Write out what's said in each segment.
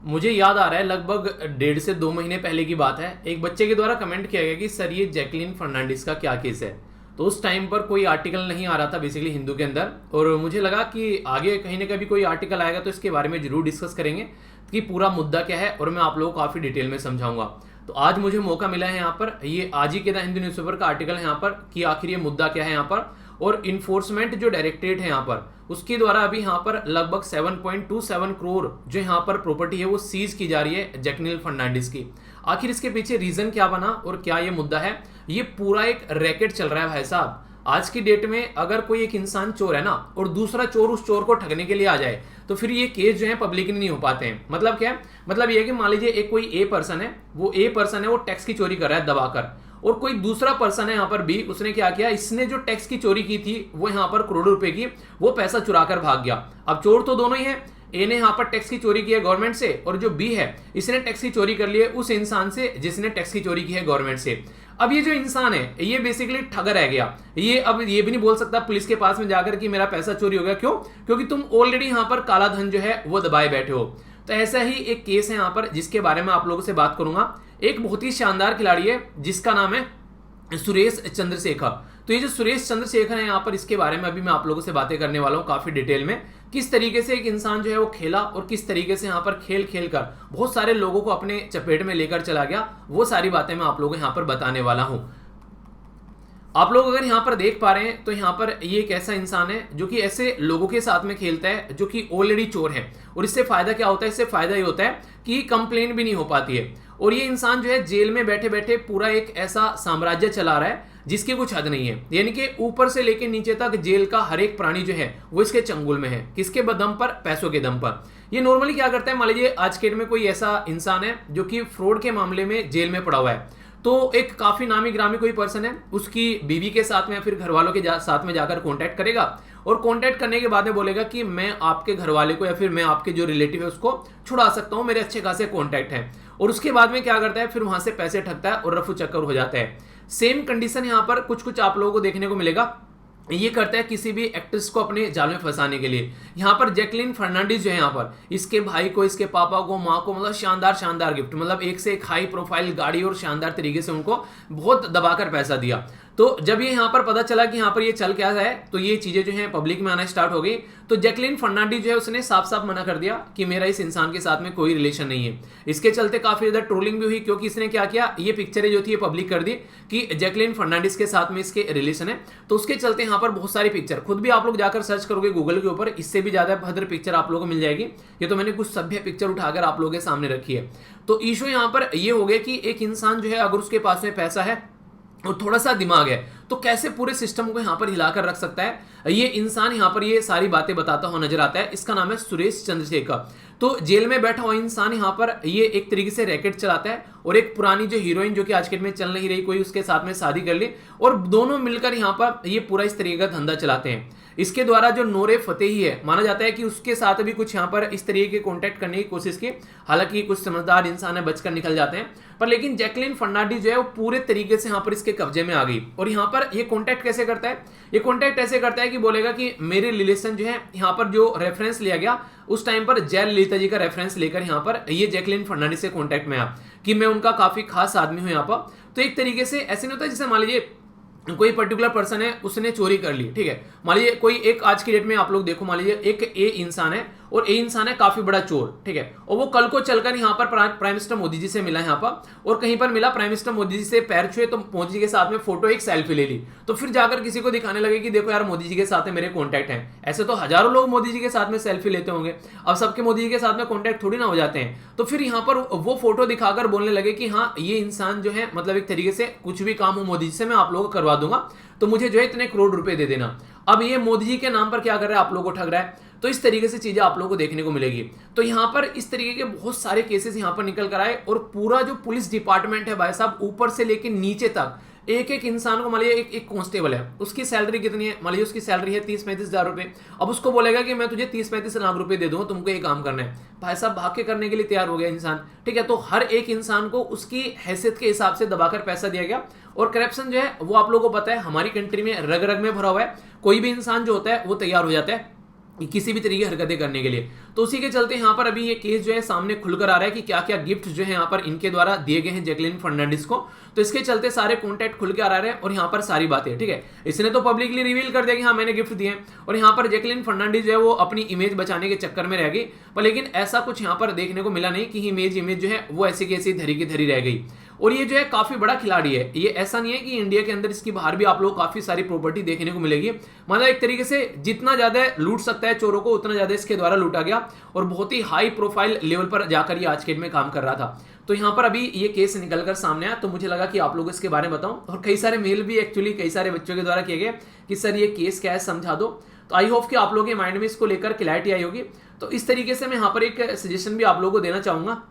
मुझे याद आ रहा है लगभग 1.5 से 2 महीने पहले की बात है। एक बच्चे के द्वारा कमेंट किया गया कि सर ये जैकलीन फर्नांडिस का क्या केस है। तो उस टाइम पर कोई आर्टिकल नहीं आ रहा था बेसिकली हिंदू के अंदर, और मुझे लगा कि आगे कहीं ना कहीं कोई आर्टिकल आएगा तो इसके बारे में जरूर डिस्कस करेंगे कि पूरा मुद्दा क्या है, और मैं आप लोगों को काफी डिटेल में समझाऊंगा। तो आज मुझे मौका मिला है यहाँ पर, ये आज ही के द हिंदू न्यूज़पेपर का आर्टिकल है यहाँ पर कि आखिर ये मुद्दा क्या है यहाँ पर, और इन्फोर्समेंट जो डायरेक्टरेट है यहाँ पर उसके द्वारा अभी यहाँ पर लगभग 7.27 करोड़ जो यहाँ पर प्रॉपर्टी है वो सीज की जा रही है जैकलीन फर्नांडिस की। आखिर इसके पीछे रीजन क्या बना और क्या ये मुद्दा है, ये पूरा एक रैकेट चल रहा है भाई साहब। आज की डेट में अगर कोई एक इंसान चोर है ना और दूसरा चोर उस चोर को ठगने के लिए आ जाए तो फिर ये केस जो है पब्लिकली नहीं हो पाते हैं। मतलब क्या है, मतलब ये है कि मान लीजिए एक कोई ए पर्सन है, वो टैक्स की चोरी कर रहा है दबाकर, और कोई दूसरा पर्सन है यहाँ पर बी, उसने क्या किया, इसने जो टैक्स की चोरी की थी वो यहाँ पर करोड़ों रुपए की, वो पैसा चुरा कर भाग गया। अब चोर तो दोनों ही है, ए ने यहाँ पर टैक्स की चोरी की है गवर्नमेंट से, और जो बी है इसने टैक्स की चोरी कर ली है उस इंसान से जिसने टैक्स की चोरी की है गवर्नमेंट से। अब ये जो इंसान है ये बेसिकली ठगा रह गया। ये अब ये भी नहीं बोल सकता पुलिस के पास में जाकर कि मेरा पैसा चोरी हो गया, क्यों? क्योंकि तुम ऑलरेडी यहाँ पर काला धन जो है वो दबाए बैठे हो। तो ऐसा ही एक केस है यहाँ पर जिसके बारे में आप लोगों से बात करूंगा। एक बहुत ही शानदार खिलाड़ी है जिसका नाम है सुरेश चंद्रशेखर। तो ये जो सुरेश चंद्रशेखर है यहाँ पर, इसके बारे में अभी मैं आप लोगों से बातें करने वाला हूँ काफी डिटेल में, किस तरीके से एक इंसान जो है वो खेला और किस तरीके से यहाँ पर खेल खेल कर बहुत सारे लोगों को अपने चपेट में लेकर चला गया। वो सारी बातें मैं आप लोगों को यहाँ पर बताने वाला हूँ। आप लोग अगर यहाँ पर देख पा रहे हैं तो यहाँ पर ये एक ऐसा इंसान है जो कि ऐसे लोगों के साथ में खेलता है जो कि ऑलरेडी चोर है, और इससे फायदा क्या होता है, इससे फायदा ये होता है कि कंप्लेन भी नहीं हो पाती है। और ये इंसान जो है जेल में बैठे बैठे पूरा एक ऐसा साम्राज्य चला रहा है जिसकी कुछ हद नहीं है, यानी कि ऊपर से लेकर नीचे तक जेल का हर एक प्राणी जो है वो इसके चंगुल में है। किसके दम पर? पैसों के दम पर। ये नॉर्मली क्या करता है, मान लीजिए आज के डेट में कोई ऐसा इंसान है जो कि फ्रॉड के मामले में जेल में पड़ा हुआ है, तो एक काफी नामी ग्रामी कोई पर्सन है उसकी बीवी के साथ में या फिर घर वालों के साथ में जाकर कांटेक्ट करेगा, और कांटेक्ट करने के बाद में बोलेगा कि मैं आपके घर वाले को या फिर मैं आपके जो रिलेटिव है उसको छुड़ा सकता हूं, मेरे अच्छे खासे कांटेक्ट हैं। और उसके बाद में क्या करता है, फिर वहां से पैसे ठगता है और रफू चक्कर हो जाता है। सेम कंडीशन यहां पर कुछ कुछ आप लोगों को देखने को मिलेगा। ये करता है किसी भी एक्ट्रेस को अपने जाल में फंसाने के लिए। यहाँ पर जैकलीन फर्नांडिस जो है यहाँ पर इसके भाई को, इसके पापा को, माँ को, मतलब शानदार शानदार गिफ्ट, मतलब एक से एक हाई प्रोफाइल गाड़ी और शानदार तरीके से उनको बहुत दबाकर पैसा दिया। तो जब ये यहाँ पर पता चला कि यहाँ पर ये चल क्या है, तो ये चीजें जो है पब्लिक में आना स्टार्ट हो गई। तो जैकलीन फर्नांडिस जो है उसने साफ साफ मना कर दिया कि मेरा इस इंसान के साथ में कोई रिलेशन नहीं है। इसके चलते काफी ज्यादा ट्रोलिंग भी हुई, क्योंकि इसने क्या किया, ये पिक्चरें जो थी ये पब्लिक कर दी कि जैकलीन फर्नांडिस के साथ में इसके रिलेशन है। तो उसके चलते यहाँ पर बहुत सारी पिक्चर, खुद भी आप लोग जाकर सर्च करोगे गूगल के ऊपर, इससे भी ज्यादा भद्र पिक्चर आप लोगों को मिल जाएगी। ये तो मैंने कुछ सभ्य पिक्चर उठाकर आप लोगों के सामने रखी है। तो इशू यहाँ पर ये हो गया कि एक इंसान जो है अगर उसके पास में पैसा है और थोड़ा सा दिमाग है तो कैसे पूरे सिस्टम को यहाँ पर हिलाकर रख सकता है। ये इंसान यहाँ पर ये सारी बातें बताता हुआ नजर आता है। इसका नाम है सुरेश चंद्रशेखर। तो जेल में बैठा हुआ इंसान यहाँ पर ये एक तरीके से रैकेट चलाता है, और एक पुरानी जो हीरोइन जो कि आज के डेट में चल नहीं रही, कोई उसके साथ में शादी कर ली, और दोनों मिलकर यहाँ पर ये पूरा इस तरीके का धंधा चलाते हैं। इसके द्वारा जो नूरे फतेही है, माना जाता है कि उसके साथ भी कुछ यहाँ पर इस तरीके के कॉन्टेक्ट करने की कोशिश की। हालांकि कुछ समझदार इंसान है, बचकर निकल जाते हैं, पर लेकिन जैकलीन फर्नांडिस जो है वो पूरे तरीके से यहाँ पर इसके कब्जे में आ गई। और यहाँ पर ये कॉन्टेक्ट कैसे करता है, ये कॉन्टेक्ट ऐसे करता है कि बोलेगा कि मेरे रिलेशन जो है, यहाँ पर जो रेफरेंस लिया गया उस टाइम पर जयललिता जी का रेफरेंस लेकर यहाँ पर ये जैकलीन फर्नांडिस से कॉन्टेक्ट में आया कि मैं उनका काफी खास आदमी हूं यहाँ पर। तो एक तरीके से ऐसे नहीं होता, जैसे मान लीजिए कोई पर्टिकुलर पर्सन है उसने चोरी कर ली, ठीक है, मान लीजिए कोई एक, आज की डेट में आप लोग देखो, मान लीजिए एक ए इंसान है और ए इंसान है काफी बड़ा चोर, ठीक है, और वो कल को चलकर यहाँ पर प्राइम मिनिस्टर मोदी जी से मिला यहाँ पर, और कहीं पर मिला प्राइम मिनिस्टर मोदी जी से पैर छुए, तो मोदी जी के साथ में फोटो एक सेल्फी ले ली, तो फिर जाकर किसी को दिखाने लगे कि देखो यार मोदी जी के साथ में मेरे कॉन्टैक्ट हैं। ऐसे तो हजारों लोग मोदी जी के साथ में सेल्फी लेते होंगे, अब सबके मोदी जी के साथ में कॉन्टैक्ट थोड़ी ना हो जाते हैं। तो फिर यहाँ पर वो फोटो दिखाकर बोलने लगे कि हाँ ये इंसान जो है, मतलब एक तरीके से कुछ भी काम हो मोदी जी से मैं आप लोगों को करवा दूंगा, तो मुझे जो है इतने करोड़ रुपए दे देना। अब ये मोदी जी के नाम पर क्या कर रहा है, आप लोगों को ठग रहा है। तो इस तरीके से चीजें आप लोगों को देखने को मिलेगी। तो यहाँ पर इस तरीके के बहुत सारे केसेस यहाँ पर निकल कर आए, और पूरा जो पुलिस डिपार्टमेंट है भाई साहब, ऊपर से लेकर नीचे तक एक एक इंसान को, मान लीजिए एक कांस्टेबल है, उसकी सैलरी कितनी है, मान लीजिए उसकी सैलरी है 30-35 हजार रुपए। अब उसको बोलेगा कि मैं तुझे 30-35 लाख रुपए दे दूंगा, तुमको ये काम करना है, भाई साहब भाग के करने के लिए तैयार हो गया इंसान, ठीक है। तो हर एक इंसान को उसकी हैसियत के हिसाब से दबाकर पैसा दिया गया। और करप्शन जो है वो आप लोगों को पता है हमारी कंट्री में रग रग में भरा हुआ है। कोई भी इंसान जो होता है वो तैयार हो जाता है किसी भी तरीके की हरकतें करने के लिए। तो उसी के चलते यहाँ पर अभी ये केस जो है सामने खुलकर आ रहा है कि क्या क्या गिफ्ट जो है यहाँ पर इनके द्वारा दिए गए हैं जैकलिन फर्नांडिस को। तो इसके चलते सारे कॉन्टैक्ट खुल के आ रहे हैं और यहाँ पर सारी बातें, ठीक है, इसने तो पब्लिकली रिवील कर दिया कि हाँ मैंने गिफ्ट दिए, और यहाँ पर जैकलिन फर्नांडिस जो है वो अपनी इमेज बचाने के चक्कर में रह गई। पर लेकिन ऐसा कुछ यहाँ पर देखने को मिला नहीं कि इमेज जो है वो ऐसी की ऐसी धरी की धरी रह गई। और ये जो है काफी बड़ा खिलाड़ी है, ये ऐसा नहीं है कि इंडिया के अंदर, इसकी बाहर भी आप लोग काफी सारी प्रॉपर्टी देखने को मिलेगी। मतलब एक तरीके से जितना ज्यादा लूट सकता है चोरों को उतना ज्यादा इसके द्वारा लूटा गया, और बहुत ही हाई प्रोफाइल लेवल पर जाकर ये आज के डेट में काम कर रहा था। तो यहाँ पर अभी ये केस निकलकर सामने आया, तो मुझे लगा कि आप लोग इसके बारे में बताऊं, और कई सारे मेल भी एक्चुअली कई सारे बच्चों के द्वारा किए गए कि सर ये केस क्या है समझा दो। तो आई होप कि आप लोगों के माइंड में इसको लेकर क्लैरिटी आई होगी। तो इस तरीके से मैं यहाँ पर एक सजेशन भी आप लोगों को देना चाहूंगा,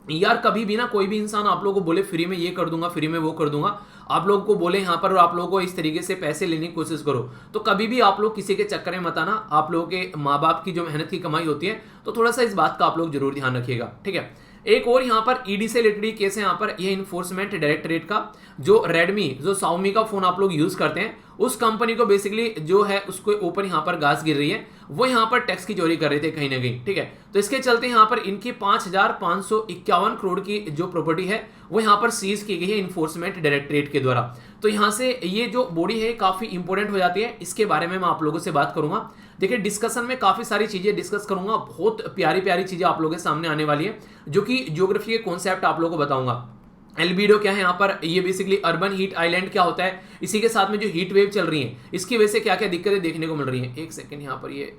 यार कभी भी ना कोई भी इंसान आप लोगों को बोले फ्री में ये कर दूंगा, फ्री में वो कर दूंगा, आप लोगों को बोले यहाँ पर और आप लोगों को इस तरीके से पैसे लेने की कोशिश करो, तो कभी भी आप लोग किसी के चक्कर में मत आना। आप लोगों के माँ बाप की जो मेहनत की कमाई होती है, तो थोड़ा सा इस बात का आप लोग जरूर ध्यान रखिएगा, ठीक है। एक और यहाँ पर ईडी से रिलेटेड केस है, यहाँ पर यह इन्फोर्समेंट डायरेक्टरेट का, जो रेडमी जो Xiaomi का फोन आप लोग यूज करते हैं, उस कंपनी को बेसिकली जो है उसके ऊपर यहाँ पर गाज गिर रही है, वो यहाँ पर टैक्स की चोरी कर रहे थे कहीं ना कहीं, ठीक है। तो इसके चलते यहाँ पर इनकी 5,551 करोड़ की जो प्रॉपर्टी है वो यहाँ पर सीज की गई है इन्फोर्समेंट डायरेक्टरेट के द्वारा। तो यहाँ से ये जो बॉडी है काफी इंपॉर्टेंट हो जाती है, इसके बारे में मैं आप लोगों से बात करूंगा। देखिए डिस्कशन में काफी सारी चीजें डिस्कस करूंगा, बहुत प्यारी प्यारी चीजें आप लोगों के सामने आने वाली है, जो कि ज्योग्राफी के कॉन्सेप्ट आप लोगों को बताऊंगा। एल्बिडो क्या है यहाँ पर, ये बेसिकली अर्बन हीट आइलैंड क्या होता है, इसी के साथ में जो हीट वेव चल रही है इसकी वजह से क्या क्या दिक्कतें देखने को मिल रही हैं। एक सेकंड यहाँ पर ये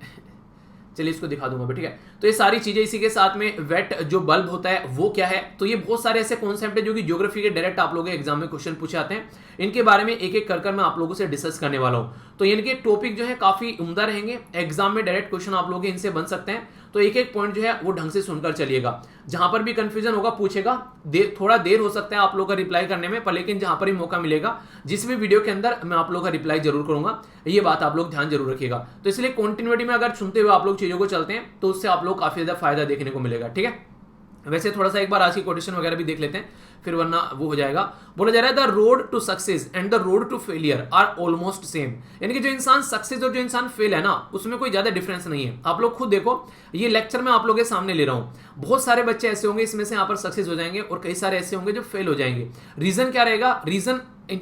चलिए इसको दिखा दूंगा, ठीक है। तो ये सारी चीजें, इसी के साथ में वेट जो बल्ब होता है वो क्या है, तो ये बहुत सारे ऐसे कॉन्सेप्ट है जो कि ज्योग्राफी के डायरेक्ट आप लोगों के एग्जाम में क्वेश्चन पूछे आते हैं। इनके बारे में एक एक कर मैं आप लोगों से डिस्कस करने वाला हूं। तो इनके टॉपिक जो है काफी उम्दा रहेंगे, एग्जाम में डायरेक्ट क्वेश्चन आप लोग इनसे बन सकते हैं। तो एक एक पॉइंट जो है वो ढंग से सुनकर चलिएगा, जहां पर भी कंफ्यूजन होगा पूछेगा, थोड़ा देर हो सकता है आप लोग का रिप्लाई करने में, पर लेकिन जहां पर भी मौका मिलेगा जिस भी वीडियो के अंदर मैं आप लोग का रिप्लाई जरूर करूंगा, ये बात आप लोग ध्यान जरूर रखिएगा। तो इसलिए कंटिन्यूटी में अगर सुनते हुए आप लोग चीजों को चलते हैं तो उससे आप लोग काफी ज्यादा फायदा देखने को मिलेगा, ठीक है। वैसे थोड़ा सा एक बार आज की कोटेशन वगैरह भी देख लेते हैं, फिर वरना वो हो जाएगा। बोला जा रहा है the road to success and the road to failure are almost same, यानी कि जो इंसान सक्सेस और जो इंसान फेल है ना, उसमें कोई ज्यादा डिफरेंस नहीं है। आप लोग खुद देखो, ये लेक्चर मैं आप लोगों के सामने ले रहा हूं, बहुत सारे बच्चे ऐसे होंगे इसमें से यहाँ पर सक्सेस हो जाएंगे और कई सारे ऐसे होंगे जो फेल हो जाएंगे। रीजन क्या रहेगा, रीजन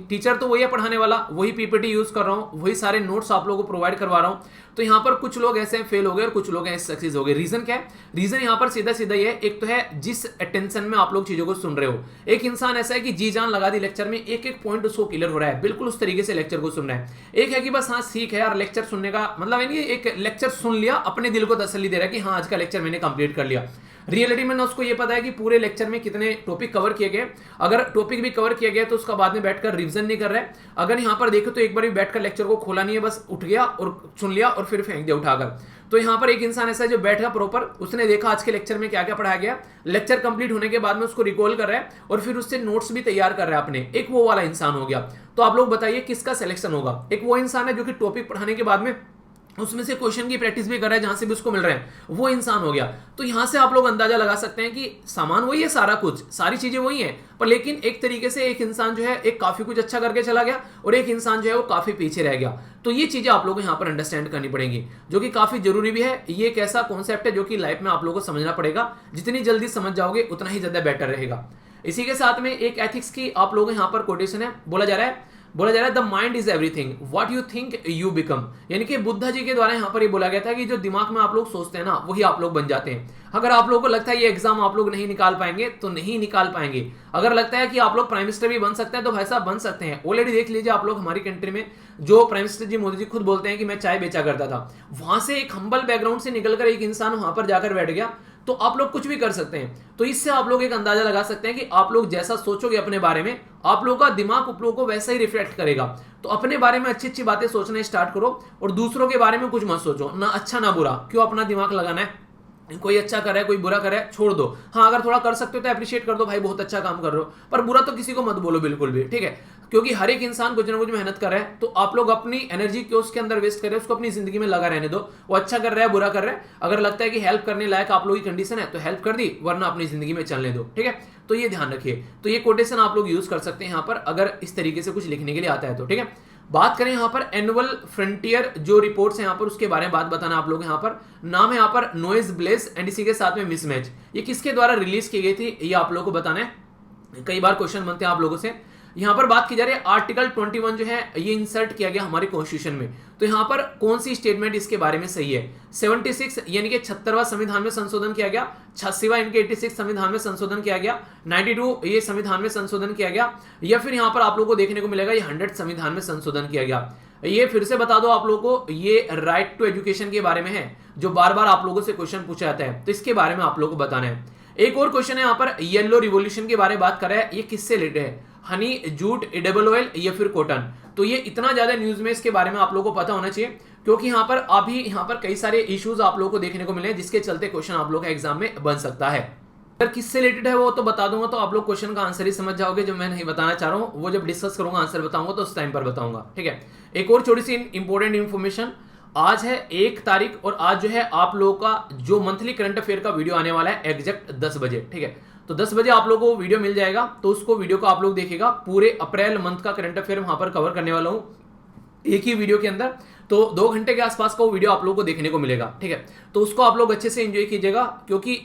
टीचर तो वही है पढ़ाने वाला, वही पीपीटी यूज कर रहा हूं, वही सारे नोट्स आप लोगों को प्रोवाइड करवा रहा हूं। तो यहाँ पर कुछ लोग ऐसे फेल हो गए और कुछ लोग ऐसे सक्सेस हो गए। रीजन क्या है, रीजन यहाँ पर सीधा सीधा ये है, एक तो है जिस अटेंशन में आप लोग चीजों को सुन रहे हो। एक इंसान ऐसा है कि जी जान लगा दी लेक्चर में, एक एक पॉइंट उसको क्लियर हो रहा है, बिल्कुल उस तरीके से लेक्चर को सुन रहा है। एक है कि बस हाँ ठीक है यार, लेक्चर सुनने का मतलब है नहीं, एक लेक्चर सुन लिया, अपने दिल को तसल्ली दे रहा है कि हाँ आज का लेक्चर मैंने कंप्लीट कर लिया। रियलिटी में ना उसको ये पता है कि पूरे लेक्चर में कितने टॉपिक कवर किए गए, अगर टॉपिक भी कवर किया गया तो उसका बाद में बैठकर रिवीजन नहीं कर रहा है। अगर यहाँ पर देखो तो एक बार भी बैठकर लेक्चर को खोला नहीं है, बस उठ गया और सुन लिया और फिर फेंक दिया उठाकर। तो यहाँ पर एक इंसान ऐसा है जो बैठा प्रॉपर, उसने देखा आज के लेक्चर में क्या क्या पढ़ाया गया, लेक्चर कंप्लीट होने के बाद में उसको रिकॉल कर रहा है और फिर उससे नोट्स भी तैयार कर रहा है अपने, एक वो वाला इंसान हो गया। तो आप लोग बताइए किसका सिलेक्शन होगा। एक वो इंसान है जो कि टॉपिक पढ़ाने के बाद में उसमें से क्वेश्चन की प्रैक्टिस भी कर रहा है, जहां से भी उसको मिल रहे हैं, वो इंसान हो गया। तो यहां से आप लोग अंदाजा लगा सकते हैं कि सामान वही है, सारा कुछ, सारी चीजें वही है, पर लेकिन एक तरीके से एक इंसान जो है एक काफी कुछ अच्छा करके चला गया और एक इंसान जो है वो काफी पीछे रह गया। तो ये चीजें आप लोगों को यहाँ पर अंडरस्टैंड करनी पड़ेंगी, जो कि काफी जरूरी भी है। ये एक ऐसा कॉन्सेप्ट है जो कि लाइफ में आप लोगों को समझना पड़ेगा, जितनी जल्दी समझ जाओगे उतना ही ज्यादा बेटर रहेगा। इसी के साथ में एक एथिक्स की आप लोगों को यहाँ पर कोटेशन है, बोला जा रहा है the mind is everything what you think you become, यानी कि बुद्धा जी के द्वारा यहाँ पर ये बोला गया था कि जो दिमाग में आप लोग सोचते हैं ना वही आप लोग बन जाते हैं। अगर आप लोगों को लगता है ये एग्जाम आप लोग नहीं निकाल पाएंगे तो नहीं निकाल पाएंगे। अगर लगता है कि आप लोग प्राइम मिनिस्टर भी बन सकते हैं तो भाई साहब बन सकते हैं। ऑलरेडी देख लीजिए आप लोग, हमारी कंट्री में जो प्राइम मिनिस्टर जी मोदी जी खुद बोलते हैं कि मैं चाय बेचा करता था, वहां से एक हम्बल बैकग्राउंड से निकलकर एक इंसान वहां पर जाकर बैठ गया। तो आप लोग कुछ भी कर सकते हैं। तो इससे आप लोग एक अंदाजा लगा सकते हैं कि आप लोग जैसा सोचोगे अपने बारे में, आप लोगों का दिमाग आप लोगों को वैसा ही रिफ्लेक्ट करेगा। तो अपने बारे में अच्छी अच्छी बातें सोचना स्टार्ट करो और दूसरों के बारे में कुछ मत सोचो, ना अच्छा ना बुरा। क्यों अपना दिमाग लगाना है, कोई अच्छा कर रहा है कोई बुरा कर रहा है छोड़ दो। हाँ अगर थोड़ा कर सकते हो तो अप्रिशिएट कर दो, भाई बहुत अच्छा काम कर रहे हो, पर बुरा तो किसी को मत बोलो बिल्कुल भी, ठीक है। क्योंकि हर एक इंसान कुछ ना कुछ मेहनत कर रहा है, तो आप लोग अपनी एनर्जी क्यों उसके अंदर वेस्ट कर रहे हो, उसको अपनी जिंदगी में लगा रहने दो। वो अच्छा कर रहा है बुरा कर रहा है, अगर लगता है कि हेल्प करने लायक आप लोगों की कंडीशन है तो हेल्प कर दी, वरना अपनी जिंदगी में चलने दो, ठीक है। तो ये ध्यान रखिए। तो ये कोटेशन आप लोग यूज कर सकते हैं यहाँ पर, अगर इस तरीके से कुछ लिखने के लिए आता है तो, ठीक है। बात करें यहाँ पर एनुअल फ्रंटियर जो रिपोर्ट्स हैं यहाँ पर, उसके बारे में बात बताना आप लोग। यहाँ पर नाम है यहाँ पर नोइज ब्लेस एंड इसी के साथ में मिसमैच, ये किसके द्वारा रिलीज की गई थी ये आप लोगों को बताना है। कई बार क्वेश्चन बनते हैं आप लोगों से। यहाँ पर बात की जा रही है आर्टिकल 21 जो है ये इंसर्ट किया गया हमारे कॉन्स्टिट्यूशन में, तो यहाँ पर कौन सी स्टेटमेंट इसके बारे में सही है। 76 यानी कि 76वां संविधान में संशोधन किया गया, 86वां यानी कि 86 संविधान में संशोधन किया गया, 92 ये संविधान में संशोधन किया गया, या फिर यहाँ पर आप लोगों को देखने को मिलेगा ये 100 संविधान में संशोधन किया गया। ये फिर से बता दो आप लोगों को, ये राइट टू एजुकेशन के बारे में है जो बार बार आप लोगों से क्वेश्चन पूछा जाता है, तो इसके बारे में आप लोगों को बताना है। एक और क्वेश्चन है यहाँ पर येलो रिवॉल्यूशन के बारे में बात कर रहा है, ये किससे रिलेटेड है, हनी, जूट, एडिबल ऑयल या फिर कॉटन। तो ये इतना ज्यादा न्यूज में इसके बारे में आप लोगों को पता होना चाहिए, क्योंकि यहाँ पर अभी यहाँ पर कई सारे इश्यूज आप लोगों को देखने को मिले हैं जिसके चलते क्वेश्चन आप लोगों का एग्जाम में बन सकता है। अगर किससे रिलेटेड है वो तो बता दूंगा, तो आप लोग क्वेश्चन का आंसर ही समझ जाओगे। जो मैं नहीं बताना चाह रहा हूँ वो जब डिस्कस करूंगा आंसर बताऊंगा तो उस टाइम पर बताऊंगा, ठीक है। एक और छोटी सी इंपॉर्टेंट इन्फॉर्मेशन, आज है 1 तारीख और आज जो है आप लोगों का जो मंथली करंट अफेयर का वीडियो आने वाला है एग्जैक्ट 10 बजे, ठीक है। तो 10 बजे आप लोगों को वीडियो मिल जाएगा, तो उसको वीडियो को आप लोग देखिएगा। पूरे अप्रैल मंथ का करंट अफेयर वहां पर कवर करने वाला हूं एक ही वीडियो के अंदर, तो 2 घंटे के आसपास का वो वीडियो आप लोगों को देखने को मिलेगा, ठीक है। तो उसको आप लोग अच्छे से एंजॉय कीजिएगा, क्योंकि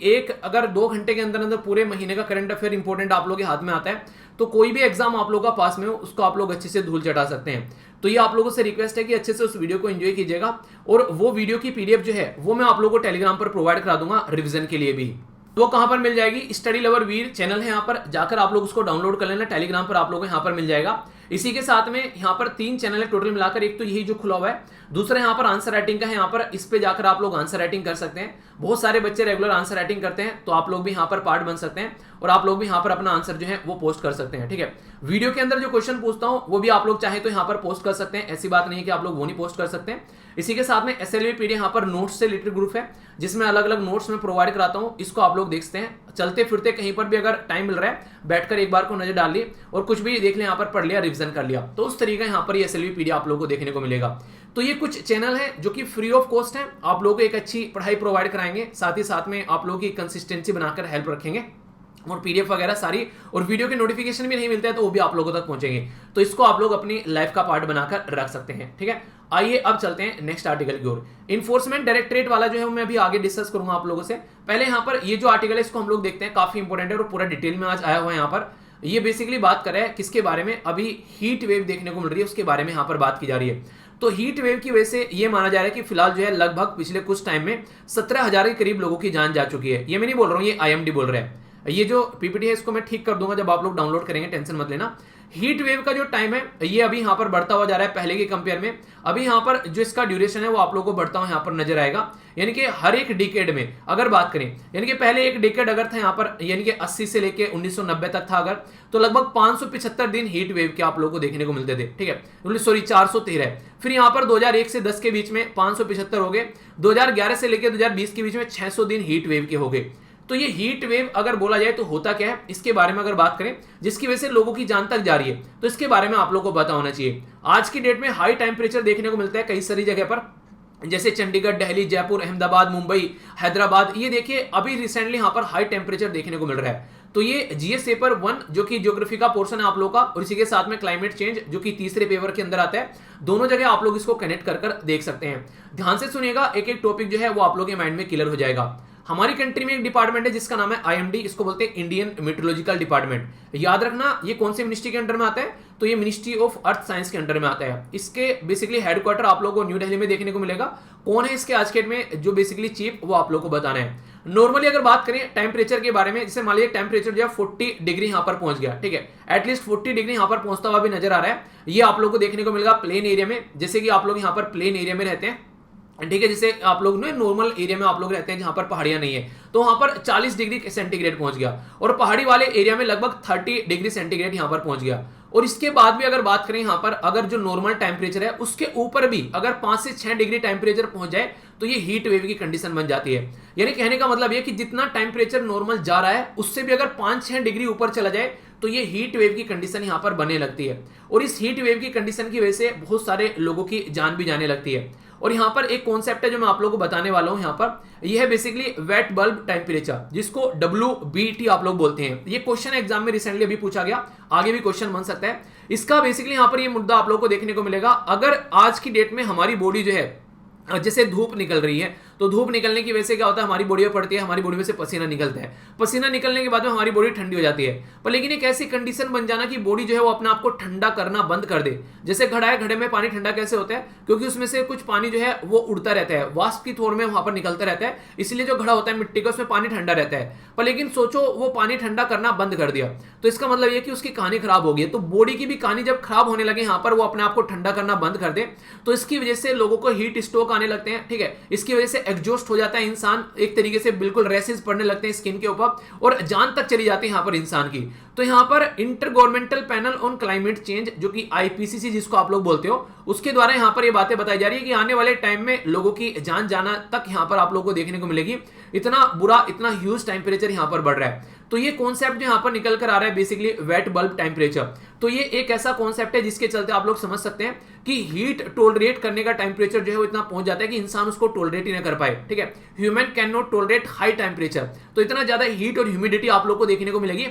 अगर 2 घंटे के अंदर अंदर पूरे महीने का करंट अफेयर इंपॉर्टेंट आप लोगों के हाथ में आता है, तो कोई भी एग्जाम आप लोगों का पास में हो उसको आप लोग अच्छे से धूल चटा सकते हैं। तो ये आप लोगों से रिक्वेस्ट है कि अच्छे से उस वीडियो को एंजॉय कीजिएगा, और वो वीडियो की पीडीएफ जो है वो मैं आप लोगों को टेलीग्राम पर प्रोवाइड करा दूंगा रिवीजन के लिए भी। वो कहां पर मिल जाएगी, स्टडी लवर वीर चैनल है, यहाँ पर जाकर आप लोग उसको डाउनलोड कर लेना, टेलीग्राम पर आप लोगों को यहाँ पर मिल जाएगा। इसी के साथ में यहाँ पर 3 चैनल है टोटल मिलाकर, एक तो यही जो खुला हुआ है, दूसरा यहाँ पर आंसर राइटिंग का है, यहाँ पर इस पे जाकर आप लोग आंसर राइटिंग कर सकते हैं। बहुत सारे बच्चे रेगुलर आंसर राइटिंग करते हैं, तो आप लोग भी यहाँ पर पार्ट बन सकते हैं और आप लोग भी यहाँ पर अपना आंसर जो है वो पोस्ट कर सकते हैं, ठीक है। वीडियो के अंदर जो क्वेश्चन पूछता हूँ वो भी आप लोग चाहे तो यहाँ पर पोस्ट कर सकते हैं, ऐसी बात नहीं है कि आप लोग वो नहीं पोस्ट कर सकते हैं। इसी के साथ में एसएलवी पीडीएफ यहाँ पर नोट्स से रिलेटेड ग्रुप है, जिसमें अलग अलग नोट्स में प्रोवाइड कराता हूँ, इसको आप लोग देखते हैं। चलते फिरते कहीं पर भी अगर टाइम मिल रहा है बैठकर एक बार को नजर डाल ली और कुछ भी देख लिया, यहाँ पर पढ़ लिया, रिवीजन कर लिया, तो उस तरीका यहाँ पर ये एसएलवी पीडीएफ आप लोगों को देखने को मिलेगा। तो ये कुछ चैनल है जो कि फ्री ऑफ कॉस्ट है, आप लोगों को एक अच्छी पढ़ाई प्रोवाइड कराएंगे, साथ ही साथ में आप लोगों की कंसिस्टेंसी बनाकर हेल्प रखेंगे, और पीडीएफ वगैरह सारी, और वीडियो के नोटिफिकेशन भी नहीं मिलते हैं तो वो भी आप लोगों तक पहुंचेंगे। तो इसको आप लोग अपनी लाइफ का पार्ट बनाकर रख सकते हैं, ठीक है। आइए अब चलते हैं नेक्स्ट आर्टिकल की ओर। इन्फोर्समेंट डायरेक्टरेट वाला जो है मैं अभी आगे डिस्कस करूंगा आप लोगों से। पहले यहाँ पर ये जो आर्टिकल है इसको हम लोग देखते हैं, काफी इंपॉर्टेंट है और पूरा डिटेल में आज आया हुआ है। यहाँ पर ये बेसिकली बात कर रहा है किसके बारे में, अभी हीट वेव देखने को मिल रही है उसके बारे में यहाँ पर बात की जा रही है। तो हीट वेव की वजह से ये माना जा रहा है कि फिलहाल जो है लगभग पिछले कुछ टाइम में 17,000 के करीब लोगों की जान जा चुकी है। ये मैं नहीं बोल रहा हूँ, ये आईएमडी बोल रहा है। ये जो पीपीटी है इसको मैं ठीक कर दूंगा जब आप लोग डाउनलोड करेंगे, टेंशन मत लेना। हीट वेव का जो टाइम है ये अभी यहाँ पर बढ़ता हुआ जा रहा है पहले के कंपेयर में। अभी यहाँ पर जो इसका ड्यूरेशन है वो आप लोगों को बढ़ता हुआ यहाँ पर नजर आएगा, यानी कि हर एक डिकेड में अगर बात करें, यानी कि पहले एक डिकेड अगर था यहाँ पर, यानी कि 80 से लेके 1990 तक था अगर, तो लगभग 575 दिन हीट वेव के आप लोगों को देखने को मिलते थे, ठीक है। सॉरी 413। फिर यहाँ पर 2001 से 10 के बीच में 575 हो गए, 2011 से लेकर 2020 के बीच में 600 दिन हीट वेव के हो गए। तो ये हीट वेव अगर बोला जाए तो होता क्या है, इसके बारे में अगर बात करें, जिसकी वजह से लोगों की जान तक जा रही है, तो इसके बारे में आप लोगों को पता होना चाहिए। आज की डेट में हाई टेम्परेचर देखने को मिलता है कई सारी जगह पर, जैसे चंडीगढ़, दिल्ली, जयपुर, अहमदाबाद, मुंबई, हैदराबाद। ये देखिए अभी रिसेंटली यहाँ पर हाई टेम्परेचर देखने को मिल रहा है। तो ये जीएस पेपर 1 जो कि ज्योग्राफी का पोर्शन है आप लोगों का, और इसी के साथ में क्लाइमेट चेंज जो कि तीसरे पेपर के अंदर आता है, दोनों जगह आप लोग इसको कनेक्ट कर देख सकते हैं। ध्यान से सुनिएगा, एक एक टॉपिक जो है वो आप लोगों के माइंड में क्लियर हो जाएगा। हमारी कंट्री में एक डिपार्टमेंट है जिसका नाम है आईएमडी, इसको बोलते हैं इंडियन मेट्रोलॉजिकल डिपार्टमेंट। याद रखना ये कौन से मिनिस्ट्री के अंडर में आता है, तो ये मिनिस्ट्री ऑफ अर्थ साइंस के अंडर में आता है। इसके बेसिकली हेडक्वार्टर आप लोगों को न्यू दिल्ली में देखने को मिलेगा। कौन है इसके आज के डेट में जो बेसिकली चीफ, वो आप लोगों को बताना है। नॉर्मली अगर बात करें टेम्परेचर के बारे में, जैसे मान लीजिए टेम्परेचर जो है 40 डिग्री यहाँ पर पहुंच गया, ठीक है, एटलीस्ट 40 डिग्री यहाँ पर पहुंचता हुआ भी नजर आ रहा है। ये आप लोगों को देखने को मिलेगा प्लेन एरिया में, जैसे कि आप लोग यहाँ पर प्लेन एरिया में रहते हैं, ठीक है, जैसे आप लोग नॉर्मल एरिया में आप लोग रहते हैं जहां पर पहाड़ियां नहीं है, तो वहां पर 40 डिग्री सेंटीग्रेड पहुंच गया, और पहाड़ी वाले एरिया में लगभग 30 डिग्री सेंटीग्रेड यहां पर पहुंच गया। और इसके बाद भी अगर बात करें यहाँ पर, अगर जो नॉर्मल टेम्परेचर है उसके ऊपर भी अगर 5 से 6 डिग्री टेम्परेचर पहुंच जाए, तो ये हीट वेव की कंडीशन बन जाती है। यानी कहने का मतलब ये कि जितना टेम्परेचर नॉर्मल जा रहा है उससे भी अगर 5-6 डिग्री ऊपर चला जाए तो ये हीट वेव की कंडीशन यहां पर बनने लगती है, और इस हीट वेव की कंडीशन की वजह से बहुत सारे लोगों की जान भी जाने लगती है। और यहां पर एक कॉन्सेप्ट है जो मैं आप लोगों को बताने वाला हूं, यहां पर यह है बेसिकली वेट बल्ब टेम्परेचर, जिसको WBT आप लोग बोलते हैं। ये क्वेश्चन एग्जाम में रिसेंटली अभी पूछा गया, आगे भी क्वेश्चन बन सकता है इसका। बेसिकली यहां पर ये मुद्दा आप लोग को देखने को मिलेगा, अगर आज की डेट में हमारी बॉडी जो है जैसे धूप निकल रही है, तो धूप निकलने की वजह से क्या होता है, हमारी बॉडी में पड़ती है, हमारी बॉडी में से पसीना निकलता है, पसीना निकलने के बाद में हमारी बॉडी ठंडी हो जाती है। पर लेकिन एक ऐसी कंडीशन बन जाना कि बॉडी जो है वो अपने आप को ठंडा करना बंद कर दे। जैसे घड़ा है, घड़े में पानी ठंडा कैसे होता है, क्योंकि उसमें से कुछ पानी जो है वो उड़ता रहता है, वाष्प की थोड़ में वहां पर निकलता रहता है, इसलिए जो घड़ा होता है मिट्टी का उसमें पानी ठंडा रहता है। पर लेकिन सोचो वो पानी ठंडा करना बंद कर दिया, तो इसका मतलब ये कि उसकी कहानी खराब हो गई। तो बॉडी की भी कहानी जब खराब होने लगे यहाँ पर वो अपने आप को ठंडा करना बंद कर दे, तो इसकी वजह से लोगों को हीट स्ट्रोक आने लगते हैं। ठीक है, इसकी वजह से एग्जॉस्ट हो जाता है इंसान, एक तरीके से बिल्कुल रैशेस पड़ने लगते हैं स्किन के ऊपर, और जान तक चली जाती है यहां पर इंसान की। तो यहां पर inter governmental panel on climate change, जो कि IPCC जिसको आप लोग बोलते हो, उसके द्वारा यहां पर ये बातें बताई जा रही है कि आने वाले टाइम में लोगों की जान जाना तक यहां पर आप लोगों को देखने को मिलेगी। इतना बुरा, इतना ह्यूज टेम्परेचर यहां पर बढ़ रहा है। तो ये कॉन्सेप्ट जो यहां पर निकल कर आ रहा है बेसिकली वेट बल्ब टेम्परेचर, तो ये एक ऐसा कॉन्सेप्ट है जिसके चलते आप लोग समझ सकते हैं कि हीट टोलरेट करने का टेम्परेचर जो है वो इतना पहुंच जाता है कि इंसान उसको टोलरेट ही ना कर पाए। ठीक है, human can not tolerate high temperature. तो इतना ज्यादा हीट और ह्यूमिडिटी आप लोग को देखने को मिलेगी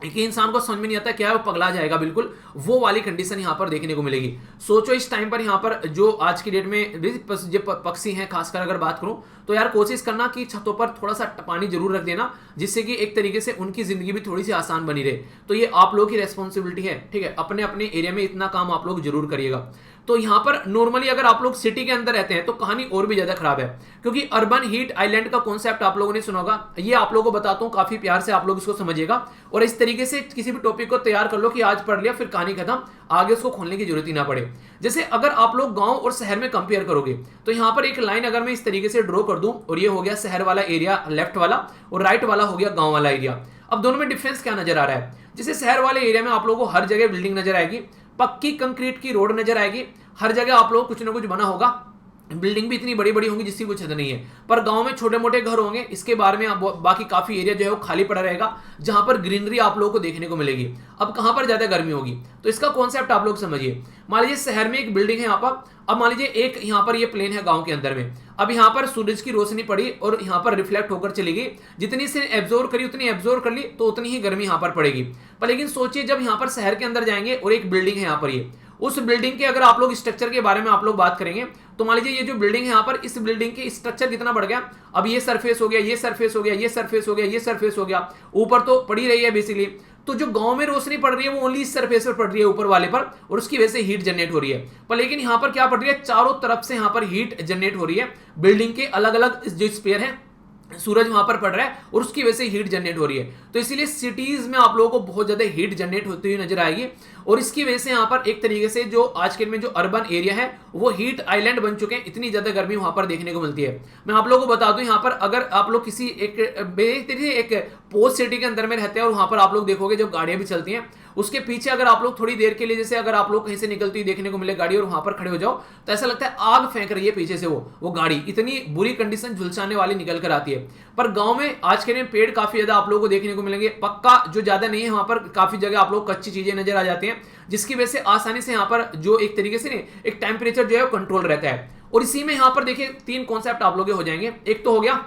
कि इंसान को समझ में नहीं आता क्या है, वो पगला जाएगा, बिल्कुल वो वाली कंडीशन यहां पर देखने को मिलेगी। सोचो इस टाइम पर यहां पर जो आज की डेट में जो पक्षी हैं, खासकर अगर बात करूं तो यार कोशिश करना कि छतों पर थोड़ा सा पानी जरूर रख देना, जिससे कि एक तरीके से उनकी जिंदगी भी थोड़ी सी आसान बनी रहे। तो ये आप लोग की रेस्पॉन्सिबिलिटी है। ठीक है, अपने अपने एरिया में इतना काम आप लोग जरूर करिएगा। तो यहां पर नॉर्मली अगर आप लोग सिटी के अंदर रहते हैं तो कहानी और भी ज्यादा खराब है, क्योंकि अर्बन हीट आइलैंड का कॉन्सेप्ट आप लोगों ने सुना होगा। ये आप लोगों को बताता हूं, काफी प्यार से आप लोग इसको समझिएगा, और इस तरीके से किसी भी टॉपिक को तैयार कर लो कि आज पढ़ लिया फिर कहानी खत्म, आगे उसको खोलने की जरूरत ही ना पड़े। जैसे अगर आप लोग गांव और शहर में कंपेयर करोगे तो यहां पर एक लाइन अगर मैं इस तरीके से ड्रॉ कर दूं, और ये हो गया शहर वाला एरिया लेफ्ट वाला, और राइट वाला हो गया गांव वाला एरिया। अब दोनों में डिफरेंस क्या नजर आ रहा है, जैसे शहर वाले एरिया में आप लोगों को हर जगह बिल्डिंग नजर आएगी, पक्की कंक्रीट की रोड नजर आएगी, हर जगह आप लोग कुछ ना कुछ बना होगा, बिल्डिंग भी इतनी बड़ी बड़ी होंगी जिसकी कुछ हद नहीं है। पर गांव में छोटे मोटे घर होंगे, इसके बारे में बाकी काफी एरिया जो है वो खाली पड़ा रहेगा, जहां पर ग्रीनरी आप लोगों को देखने को मिलेगी। अब कहां पर ज्यादा गर्मी होगी, तो इसका कॉन्सेप्ट आप लोग समझिए। मान लीजिए शहर में एक बिल्डिंग है यहाँ पर, अब मान लीजिए एक यहाँ पर ये प्लेन है गांव के अंदर में, अब यहाँ पर सूरज की रोशनी पड़ी और यहाँ पर रिफ्लेक्ट होकर चली गई, जितनी से एब्जॉर्ब करी उतनी एब्जॉर्ब कर ली, तो उतनी ही गर्मी यहाँ पर पड़ेगी। पर लेकिन सोचिए जब यहाँ पर शहर के अंदर जाएंगे और एक बिल्डिंग है यहाँ पर, ये उस बिल्डिंग के अगर आप लोग स्ट्रक्चर के बारे में आप लोग बात करेंगे तो मान लीजिए ये जो बिल्डिंग है यहाँ पर, इस बिल्डिंग के स्ट्रक्चर कितना बढ़ गया, अब ये सरफेस हो गया, ये सरफेस हो गया, ये सरफेस हो गया, ये सरफेस हो गया, ऊपर तो पड़ी रही है बेसिकली। तो जो गांव में रोशनी पड़ रही है वो ओनली इस सरफेस पर पड़ रही है, ऊपर वाले पर, और उसकी वजह से हीट जनरेट हो रही है। पर लेकिन यहाँ पर क्या पड़ रही है, चारों तरफ से यहाँ पर हीट जनरेट हो रही है, बिल्डिंग के अलग अलग जो स्पेयर है, सूरज वहां पर पड़ रहा है और उसकी वजह से हीट जनरेट हो रही है। तो इसीलिए सिटीज में आप लोगों को बहुत ज्यादा हीट जनरेट होती हुई नजर आएगी, और इसकी वजह से यहाँ पर एक तरीके से जो आज के में जो अर्बन एरिया है वो हीट आइलैंड बन चुके हैं, इतनी ज्यादा गर्मी वहां पर देखने को मिलती है। मैं आप लोगों को बता दूं, यहाँ पर अगर आप लोग किसी एक पोस्ट सिटी के अंदर में रहते हैं और वहां पर आप लोग देखोगे जब गाड़ियां भी चलती हैं, उसके पीछे अगर आप लोग थोड़ी देर के लिए, जैसे अगर आप लोग कहीं से निकलती हुई देखने को मिले गाड़ी और वहां पर खड़े हो जाओ, तो ऐसा लगता है आग फेंक रही है पीछे से वो गाड़ी, इतनी बुरी कंडीशन झुलसाने वाली निकल कर आती है। पर गांव में आज के दिन पेड़ काफी ज्यादा आप लोगों को देखने को मिलेंगे, पक्का जो ज्यादा नहीं है, वहां पर काफी जगह आप लोग कच्ची चीजें नजर आ जाती हैं, जिसकी वजह से आसानी से यहाँ पर जो एक तरीके से एक टेम्परेचर जो है वो कंट्रोल रहता है। और इसी में यहाँ पर देखिए तीन कॉन्सेप्ट आप लोग हो जाएंगे। एक तो हो गया,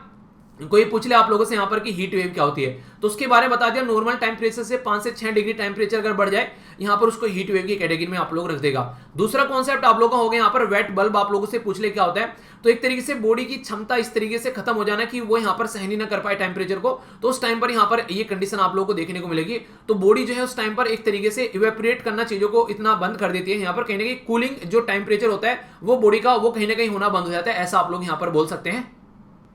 कोई पूछ ले आप लोगों से यहाँ पर कि हीट वेव क्या होती है, तो उसके बारे में बता दिया। नॉर्मल टेम्परेचर से 5 से 6 डिग्री टेम्परेचर अगर बढ़ जाए, यहाँ पर उसको हीट वेव की कैटेगरी में आप लोग रख देगा। दूसरा कॉन्सेप्ट आप लोगों का हो गया यहाँ पर वेट बल्ब, आप लोगों से पूछ ले क्या होता है, तो एक तरीके से बॉडी की क्षमता इस तरीके से खत्म हो जाना कि वो यहाँ पर सहन ही ना कर पाए टेम्परेचर को, तो उस टाइम पर यहाँ पर ये कंडीशन आप लोगों को देखने को मिलेगी। तो बॉडी जो है उस टाइम पर एक तरीके से इवेपोरेट करना, चीजों को इतना बंद कर देती है, यहाँ पर कहीं ना कहीं कूलिंग जो टेम्परेचर होता है वो बॉडी का वो कहीं ना कहीं होना बंद हो जाता है, ऐसा आप लोग यहाँ पर बोल सकते हैं।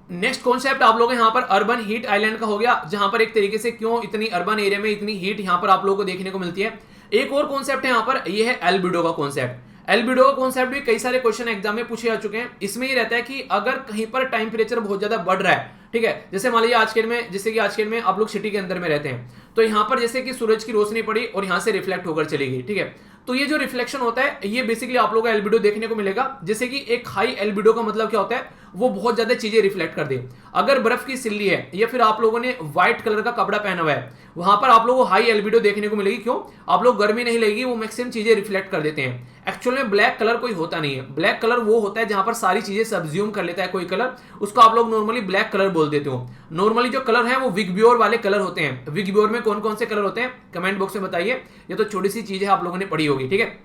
नेक्स्ट कॉन्सेप्ट आप लोग यहाँ पर अर्बन हीट आइलैंड का हो गया, जहां पर एक तरीके से क्यों इतनी अर्बन एरिया में इतनी हीट यहाँ पर आप लोगों को देखने को मिलती है। एक और कॉन्सेप्ट है यहाँ पर, ये है एल्बिडो का कॉन्सेप्ट। एल्बिडो का कॉन्सेप्ट भी कई सारे क्वेश्चन एग्जाम में पूछे जा चुके हैं। इसमें ये रहता है कि अगर कहीं पर टेम्परेचर बहुत ज्यादा बढ़ रहा है, ठीक है, जैसे मान लीजिए आज के में, जैसे कि आज के में आप लोग सिटी के अंदर में रहते हैं, तो यहाँ पर जैसे कि सूरज की रोशनी पड़ी और यहाँ से रिफ्लेक्ट होकर चली गई, ठीक है, तो ये जो रिफ्लेक्शन होता है ये बेसिकली आप लोगों को एल्बिडो देखने को मिलेगा। जैसे कि एक हाई एल्बिडो का मतलब क्या होता है, वो बहुत ज्यादा चीजें रिफ्लेक्ट कर दे। अगर बर्फ की सिल्ली है या फिर आप लोगों ने व्हाइट कलर का कपड़ा पहना हुआ है, वहां पर आप लोगों को हाई एल्बिडो देखने को मिलेगी। क्यों? आप लोग गर्मी नहीं लगेगी, वो मैक्सिमम चीजें रिफ्लेक्ट कर देते हैं। एक्चुअल में ब्लैक कलर कोई होता नहीं है। ब्लैक कलर वो होता है जहां पर सारी चीजें सब्ज्यूम कर लेता है कोई कलर, उसको आप लोग नॉर्मली ब्लैक कलर बोल देते हो। नॉर्मली जो कलर है वो विगब्योर वाले कलर होते हैं। विगब्योर में कौन कौन से कलर होते हैं कमेंट बॉक्स में बताइए। ये तो छोटी सी चीज है, आप लोगों ने पढ़ी होगी, ठीक है।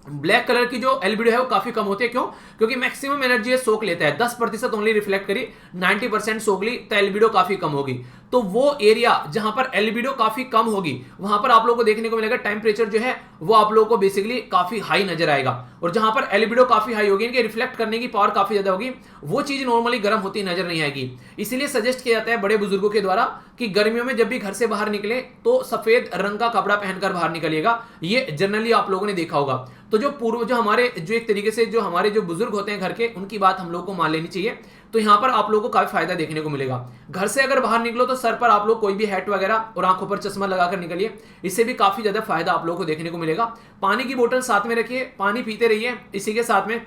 ब्लैक कलर की जो एल्बिडो है वो काफी कम होती है। क्यों? क्योंकि मैक्सिमम एनर्जी सोख लेता है। 10% ओनली रिफ्लेक्ट करी, 90% सोख ली तो एल्बिडो काफी कम होगी। तो वो एरिया जहां पर एल्बिडो काफी कम होगी वहां पर आप लोगों को देखने को मिलेगा टेम्परेचर जो है वो आप लोगों को बेसिकली काफी हाई नजर आएगा। और जहां पर एल्बिडो काफी हाई होगी, इनके रिफ्लेक्ट करने की पावर काफी ज्यादा होगी, वो चीज नॉर्मली गर्म होती नजर नहीं आएगी। इसीलिए सजेस्ट किया जाता है बड़े बुजुर्गों के द्वारा कि गर्मियों में जब भी घर से बाहर निकले तो सफेद रंग का कपड़ा पहनकर बाहर निकलिएगा। ये जनरली आप लोगों ने देखा होगा। तो जो हमारे जो एक तरीके से जो हमारे जो बुजुर्ग होते हैं घर के, उनकी बात हम लोग को मान लेनी चाहिए। तो यहां पर आप लोगों को काफी फायदा देखने को मिलेगा। घर से अगर बाहर निकलो तो सर पर आप लोग कोई भी हैट वगैरह और आंखों पर चश्मा लगाकर निकलिए, इससे भी काफी ज्यादा फायदा आप लोगों को देखने को मिलेगा। पानी की बोतल साथ में रखिए, पानी पीते रहिए, इसी के साथ में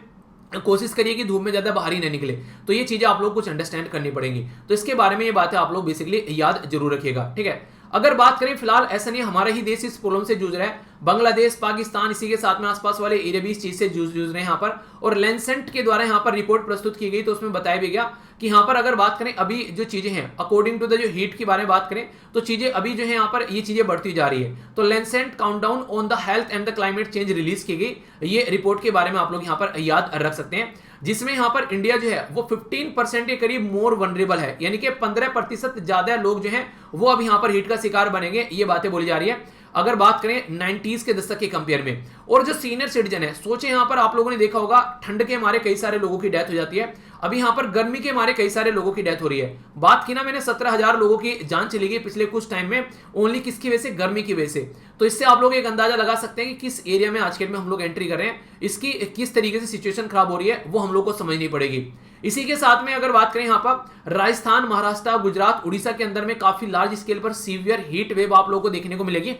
कोशिश करिए कि धूप में ज्यादा बाहर ही न निकले। तो ये चीजें आप लोग कुछ अंडरस्टैंड करनी पड़ेंगी। तो इसके बारे में ये बातें आप लोग बेसिकली याद जरूर रखिएगा, ठीक है। अगर बात करें फिलहाल ऐसा नहीं हमारा ही देश इस प्रॉब्लम से जूझ रहा है, बांग्लादेश, पाकिस्तान, इसी के साथ में आसपास वाले एरिया भी इस चीज से जूझ रहे हैं यहाँ पर। और लैंसेट के द्वारा यहाँ पर रिपोर्ट प्रस्तुत की गई तो उसमें बताया भी गया कि यहाँ पर अगर बात करें अभी जो चीजें हैं अकॉर्डिंग टू द जो हीट के बारे में बात करें तो चीजें अभी जो है यहाँ पर ये चीजें बढ़ती जा रही है। तो Lancet countdown on the health and the climate change release की गई, ये रिपोर्ट के बारे में आप लोग यहाँ पर याद रख सकते हैं, जिसमें यहाँ पर इंडिया जो है वो 15% के करीब मोर वनरेबल है, यानी कि 15% ज्यादा लोग जो हैं वो अब यहाँ पर हीट का शिकार बनेंगे, ये बातें बोली जा रही है। अगर बात करें 90s के दशक के कंपेयर में, और जो सीनियर सिटीजन है, सोचे यहाँ पर आप लोगों ने देखा होगा ठंड के मारे कई सारे लोगों की डेथ हो जाती है, अभी यहाँ पर गर्मी के मारे कई सारे लोगों की डेथ हो रही है। बात की ना मैंने 17,000 लोगों की जान चली गई पिछले कुछ टाइम में, ओनली किसकी वजह से? गर्मी की वजह से। तो इससे आप लोग एक अंदाजा लगा सकते हैं कि किस एरिया में आजकल में हम लोग एंट्री कर रहे हैं, इसकी किस तरीके से सिचुएशन खराब हो रही है वो हम लोग को समझनी पड़ेगी। इसी के साथ में अगर बात करें यहाँ पर राजस्थान, महाराष्ट्र, गुजरात, उड़ीसा के अंदर में काफी लार्ज स्केल पर सीवियर हीट वेव आप लोगों को देखने को मिलेगी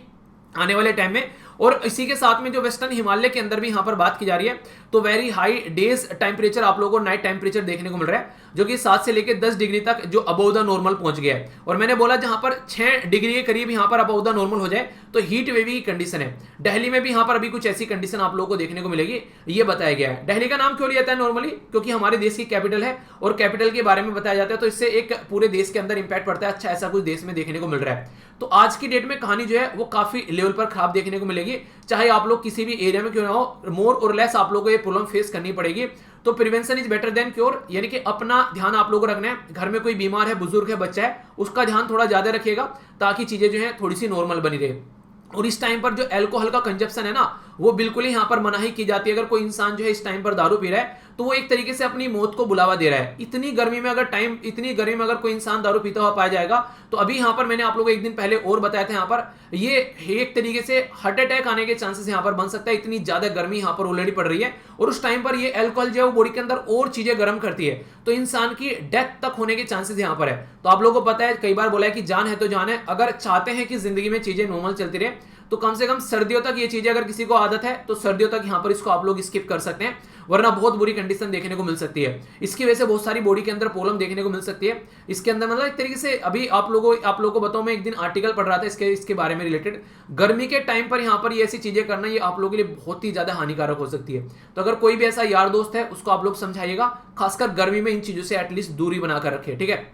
आने वाले टाइम में। और इसी के साथ में जो वेस्टर्न हिमालय के अंदर भी यहां पर बात की जा रही है तो वेरी हाई डेज टेम्परेचर आप लोगों को नाइट टेम्परेचर देखने को मिल रहा है, जो कि 7 से लेकर 10 डिग्री तक जो अबव द नॉर्मल पहुंच गया है। और मैंने बोला जहां पर 6 डिग्री के करीब यहां पर अबव द नॉर्मल हो जाए तो हीट वेव की कंडीशन है। दिल्ली में भी यहां पर अभी कुछ ऐसी कंडीशन आप लोगों को देखने को मिलेगी, ये बताया गया है। दिल्ली का नाम क्यों लिया जाता है नॉर्मली? क्योंकि हमारे देश की कैपिटल है और कैपिटल के बारे में बताया जाता है, तो इससे एक पूरे देश के अंदर इंपैक्ट पड़ता है। अच्छा, ऐसा कुछ देश में देखने को मिल रहा है। तो आज की डेट में कहानी जो है वो काफी लेवल पर खराब देखने को मिलेगी, चाहे आप लोग किसी भी एरिया में क्यों ना हो, मोर और लेस आप लोगों को ये प्रॉब्लम फेस करनी पड़ेगी। तो prevention is better than cure, यानी कि अपना ध्यान आप लोगों को रखना है। घर में कोई बीमार है, बुजुर्ग है, बच्चा है, उसका ध्यान थोड़ा ज्यादा रखिएगा ताकि चीजें जो है थोड़ी सी नॉर्मल बनी रहे। और इस टाइम पर जो अल्कोहल का कंजप्शन है ना वो बिल्कुल ही यहाँ पर मनाही की जाती है। अगर कोई इंसान जो है इस टाइम पर दारू पी रहा है तो वो एक तरीके से अपनी मौत को बुलावा दे रहा है। इतनी गर्मी में अगर कोई इंसान दारू पीता हुआ पाया जाएगा तो अभी यहाँ पर मैंने आप लोगों को एक दिन पहले और बताया था, यहाँ पर ये एक तरीके से हार्ट अटैक आने के चांसेस यहाँ पर बन सकता है। इतनी ज्यादा गर्मी यहाँ पर ऑलरेडी पड़ रही है और उस टाइम पर ये अल्कोहल जो है वो बॉडी के अंदर और चीजें गर्म करती है, तो इंसान की डेथ तक होने के चांसेस यहाँ पर है। तो आप लोगों को पता है, कई बार बोला है कि जान है तो जान है। अगर चाहते हैं कि जिंदगी में चीजें नॉर्मल चलती रहे तो कम से कम सर्दियों तक ये चीजें, अगर किसी को आदत है तो सर्दियों तक यहाँ पर इसको आप लोग स्किप कर सकते हैं, वरना बहुत बुरी कंडीशन देखने को मिल सकती है। इसकी वजह से बहुत सारी बॉडी के अंदर प्रॉब्लम देखने को मिल सकती है। इसके अंदर मतलब एक तरीके से अभी आप लोगों को बताऊं, मैं एक दिन आर्टिकल पढ़ रहा था इसके बारे में रिलेटेड। गर्मी के टाइम पर यहाँ पर ये ऐसी चीजें करना ये आप लोगों के लिए बहुत ही ज्यादा हानिकारक हो सकती है। तो अगर कोई भी ऐसा यार दोस्त है उसको आप लोग समझाइएगा, खासकर गर्मी में इन चीजों से एटलीस्ट दूरी बनाकर रखे, ठीक है।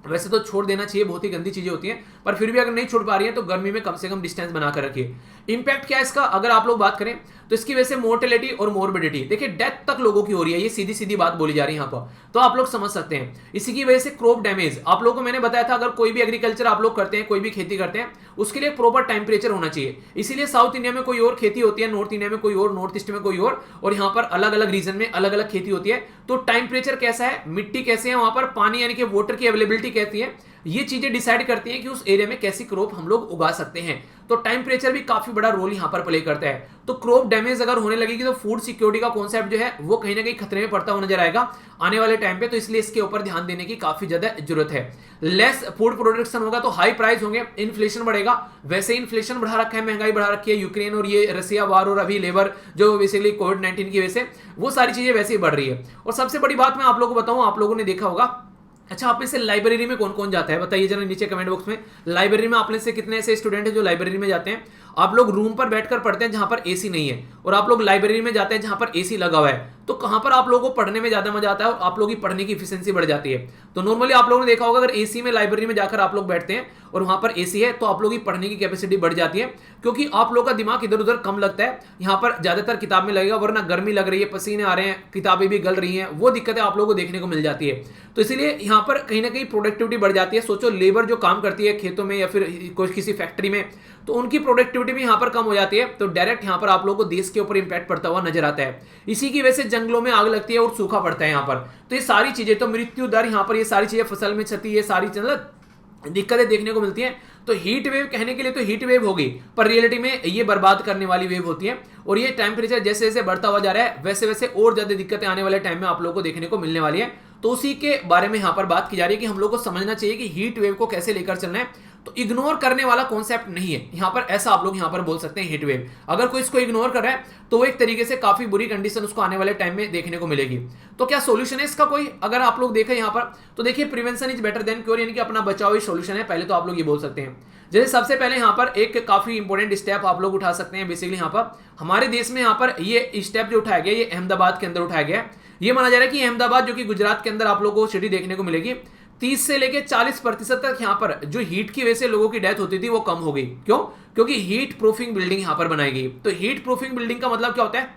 वैसे तो छोड़ देना चाहिए, बहुत ही गंदी चीजें होती हैं, पर फिर भी अगर नहीं छोड़ पा रही है तो गर्मी में कम से कम डिस्टेंस बनाकर रखिए। इंपैक्ट क्या है इसका अगर आप लोग बात करें तो इसकी वजह से मोर्टेलिटी और मोर्बिडिटी, देखिए डेथ तक लोगों की हो रही है, ये सीधी सीधी बात बोली जा रही है यहाँ पर, तो आप लोग समझ सकते हैं। इसी की वजह से क्रॉप डैमेज, आप लोगों को मैंने बताया था अगर कोई भी एग्रीकल्चर आप लोग करते हैं, कोई भी खेती करते हैं, उसके लिए प्रॉपर टेम्परेचर होना चाहिए। इसीलिए साउथ इंडिया में कोई और खेती होती है, नॉर्थ इंडिया में कोई और, नॉर्थ ईस्ट में कोई और यहाँ पर अलग अलग रीजन में अलग अलग खेती होती है। तो टेम्परेचर कैसा है, मिट्टी कैसे है, वहां पर पानी यानी कि वाटर की अवेलेबिलिटी कहती है, ये चीजें डिसाइड करती हैं कि उस एरिया में कैसी क्रॉप हम लोग उगा सकते हैं। तो टेम्परेचर भी काफी बड़ा रोल यहाँ पर प्ले करता है। तो क्रॉप डैमेज अगर होने लगेगी तो फूड सिक्योरिटी का कॉन्सेप्ट जो है वो कहीं ना कहीं खतरे में पड़ता हुआ नजर आएगा आने वाले टाइम पे। तो इसलिए इसके ऊपर ध्यान देने की काफी ज्यादा जरूरत है। लेस फूड प्रोडक्शन होगा तो हाई प्राइस होंगे, इन्फ्लेशन बढ़ेगा। वैसे इन्फ्लेशन बढ़ा रखा है, महंगाई बढ़ा रखी है, यूक्रेन और ये रसिया वार और अभी लेबर जो बेसिकली कोविड-19 की वजह से वो सारी चीजें वैसे ही बढ़ रही है। और सबसे बड़ी बात मैं आप लोगों को बताऊं, आप लोगों ने देखा होगा, अच्छा आप में से लाइब्रेरी में कौन कौन जाता है बताइए जरा नीचे कमेंट बॉक्स में। लाइब्रेरी में आप में से कितने ऐसे स्टूडेंट हैं जो लाइब्रेरी में जाते हैं? आप लोग रूम पर बैठकर पढ़ते हैं जहां पर एसी नहीं है, और आप लोग लाइब्रेरी में जाते हैं जहां पर एसी लगा हुआ है। तो कहां पर आप लोगों को पढ़ने में ज्यादा मजा आता है और आप लोगों की पढ़ने की इफिशिएंसी बढ़ जाती है? तो नॉर्मली आप लोगों ने देखा होगा, अगर एसी में लाइब्रेरी में जाकर आप लोग बैठते हैं और वहां पर एसी है तो आप लोगों की पढ़ने की कैपेसिटी बढ़ जाती है, क्योंकि आप लोगों का दिमाग इधर उधर कम लगता है। यहाँ पर ज्यादातर किताब में लगेगा, वरना गर्मी लग रही है, पसीने आ रहे हैं, किताबें भी गल रही हैं, वो दिक्कतें आप लोगों को देखने को मिल जाती है। तो इसीलिए यहाँ पर कहीं ना कहीं प्रोडक्टिविटी बढ़ जाती है। सोचो लेबर जो काम करती है खेतों में या फिर कोई किसी फैक्ट्री में, तो उनकी प्रोडक्टिविटी भी यहाँ पर कम हो जाती है। तो डायरेक्ट यहाँ पर आप लोगों को देश के ऊपर इंपैक्ट पड़ता हुआ नजर आता है। इसी की वजह से जंगलों में आग लगती है और सूखा पड़ता है यहाँ पर। तो ये सारी चीजें, तो मृत्यु दर यहाँ पर, ये सारी चीजें, फसल में क्षति, ये सारी दिक्कतें देखने को मिलती हैं। तो हीट वेव कहने के लिए तो हीट वेव होगी, पर रियलिटी में ये बर्बाद करने वाली वेव होती है। और ये टेम्परेचर जैसे जैसे बढ़ता हुआ जा रहा है वैसे वैसे और ज्यादा दिक्कतें आने वाले टाइम में आप लोगों को देखने को मिलने वाली है। तो उसी के बारे में यहाँ पर बात की जा रही है कि हम लोग को समझना चाहिए कि हीट वेव को कैसे लेकर चलना है। तो इग्नोर करने वाला कॉन्सेप्ट नहीं है यहाँ पर, ऐसा आप लोग यहाँ पर बोल सकते हैं हीट वेव। अगर कोई इसको इग्नोर कर रहा है तो वो एक तरीके से काफी बुरी कंडीशन उसको आने वाले टाइम में देखने को मिलेगी। तो क्या सोल्यूशन है इसका कोई? अगर आप लोग देखें यहाँ पर तो देखिए, prevention is better than cure, यानी कि अपना बचाव ही सोल्यूशन है। पहले तो आप लोग ये बोल सकते हैं। जैसे सबसे पहले यहाँ पर एक काफी इंपॉर्टेंट स्टेप आप लोग उठा सकते हैं। बेसिकली यहाँ पर हमारे देश में यहाँ पर ये स्टेप जो उठाया गया, ये अहमदाबाद के अंदर उठाया गया। ये माना जा रहा है कि अहमदाबाद जो कि गुजरात के अंदर आप लोगों को सिटी देखने को मिलेगी, 30 से लेके 40% तक यहाँ पर जो हीट की वजह से लोगों की डेथ होती थी वो कम हो गई। क्यों? क्योंकि हीट प्रूफिंग बिल्डिंग यहाँ पर बनाई गई। तो हीट प्रूफिंग बिल्डिंग का मतलब क्या होता है?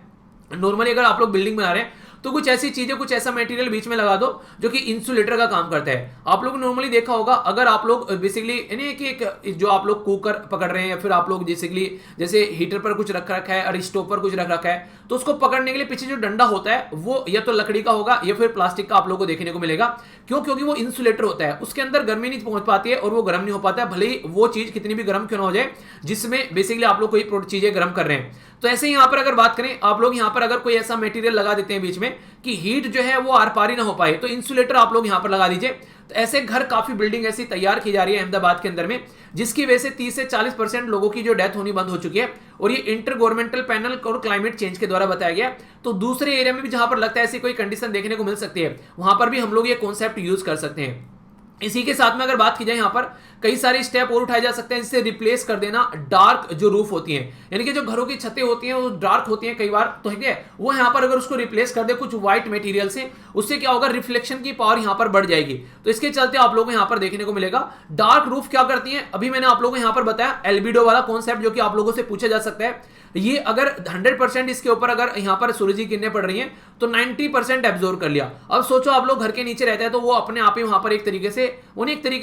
नॉर्मली अगर आप लोग बिल्डिंग बना रहे हैं तो कुछ ऐसी चीजें, कुछ ऐसा मटेरियल बीच में लगा दो जो कि इंसुलेटर का काम करता है। आप लोग नॉर्मली देखा होगा, अगर आप लोग बेसिकली यानी कि एक जो आप लोग कुकर पकड़ रहे हैं या फिर आप लोग बेसिकली जैसे हीटर पर कुछ रख रखा है और स्टोव पर कुछ रख रखा है, तो उसको पकड़ने के लिए पीछे जो डंडा होता है वो या तो लकड़ी का होगा या फिर प्लास्टिक का आप लोग को देखने को मिलेगा। क्यों? क्योंकि वो इंसुलेटर होता है, उसके अंदर गर्मी नहीं पहुंच पाती है और वो गर्म नहीं हो पाता है, भले ही वो चीज कितनी भी गर्म क्यों ना हो जाए जिसमें बेसिकली आप लोग कोई चीजें गर्म कर रहे हैं। तो ऐसे ही यहाँ पर अगर बात करें, आप लोग यहाँ पर अगर कोई ऐसा मटेरियल लगा देते हैं बीच में कि हीट जो है वो आर पार ही ना हो पाए, तो इंसुलेटर आप लोग यहाँ पर लगा दीजिए। तो ऐसे घर, काफी बिल्डिंग ऐसी तैयार की जा रही है अहमदाबाद के अंदर में, जिसकी वजह से 30 से 40% लोगों की जो डेथ होनी बंद हो चुकी है। और ये इंटर गवर्नमेंटल पैनल और क्लाइमेट चेंज के द्वारा बताया गया। तो दूसरे एरिया में भी जहां पर लगता है ऐसी कोई कंडीशन देखने को मिल सकती है, वहां पर भी हम लोग ये कॉन्सेप्ट यूज कर सकते हैं। इसी के साथ में अगर बात की जाए, यहाँ पर कई सारे स्टेप और उठाए जा सकते हैं जिससे रिप्लेस कर देना डार्क जो रूफ होती हैं, यानी कि जो घरों की छतें होती हैं वो डार्क होती हैं कई बार, तो है वो यहाँ पर अगर उसको रिप्लेस कर दे कुछ व्हाइट मटेरियल से, उससे क्या होगा, रिफ्लेक्शन की पावर यहाँ पर बढ़ जाएगी। तो इसके चलते आप लोगों को यहाँ पर देखने को मिलेगा। डार्क रूफ क्या करती है, अभी मैंने आप लोगों को यहाँ पर बताया एल्बिडो वाला कॉन्सेप्ट, जो कि आप लोगों से पूछा जा सकता है। ये अगर 100% इसके ऊपर अगर यहाँ पर सूरज की किरणें पड़ रही हैं तो 90% एब्जॉर्ब कर लिया। अब सोचो आप लोग घर के नीचे रहते हैं तो वो अपने आप ही वहां पर एक तरीके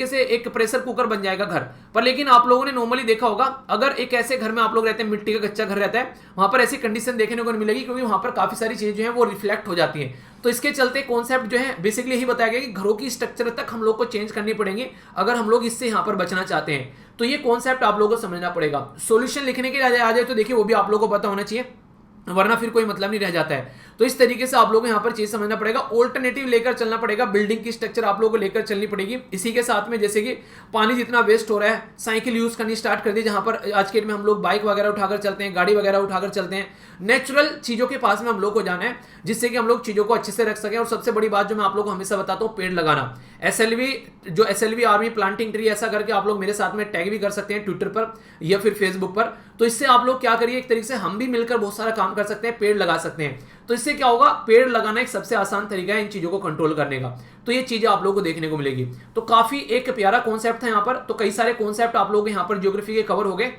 से एक प्रेशर कुकर बन जाएगा घर पर। लेकिन आप लोगों ने नॉर्मली देखा होगा, अगर एक ऐसे घर में आप लोग रहते हैं, मिट्टी का कच्चा घर रहता है, वहां पर ऐसी कंडीशन देखने को नहीं मिलेगी, क्योंकि वहां पर काफी सारी चीजें जो है वो रिफ्लेक्ट हो जाती हैं। तो इसके चलते कॉन्सेप्ट जो है बेसिकली यही बताया गया कि घरों की स्ट्रक्चर तक हम लोग को चेंज करनी पड़ेंगे अगर हम लोग इससे यहाँ पर बचना चाहते हैं। तो ये कॉन्सेप्ट आप लोगों को समझना पड़ेगा। सॉल्यूशन लिखने के लिए आ जाए तो देखिए वो भी आप लोगों को पता होना चाहिए, वरना फिर कोई मतलब नहीं रह जाता है। तो इस तरीके से आप लोगों को यहाँ पर चीज समझना पड़ेगा, ऑल्टरनेटिव लेकर चलना पड़ेगा, बिल्डिंग की स्ट्रक्चर आप लोगों को लेकर चलनी पड़ेगी। इसी के साथ में जैसे कि पानी जितना वेस्ट हो रहा है, साइकिल यूज करनी स्टार्ट कर दी, जहां पर आज के डेट में हम लोग बाइक वगैरह उठाकर चलते हैं, गाड़ी वगैरह उठाकर चलते हैं। नेचुरल चीजों के पास में हम लोग को जाना है, जिससे कि हम लोग चीजों को अच्छे से रख सकें। और सबसे बड़ी बात जो मैं आप लोग को हमेशा बताता हूँ, पेड़ लगाना। एसएलवी आर्मी प्लांटिंग ट्री ऐसा करके आप लोग मेरे साथ में टैग भी कर सकते हैं ट्विटर पर या फिर फेसबुक पर। तो इससे आप लोग क्या करिए, एक तरीके से हम भी मिलकर बहुत सारा काम कर सकते हैं, पेड़ लगा सकते हैं। तो इससे क्या होगा, पेड़ लगाना एक सबसे आसान तरीका है इन चीजों को कंट्रोल करने का। तो ये चीजें आप लोगों को देखने को मिलेगी। तो काफी एक प्यारा कॉन्सेप्ट था यहाँ पर। तो कई सारे कॉन्सेप्ट आप लोग यहाँ पर ज्योग्राफी के कवर हो गए।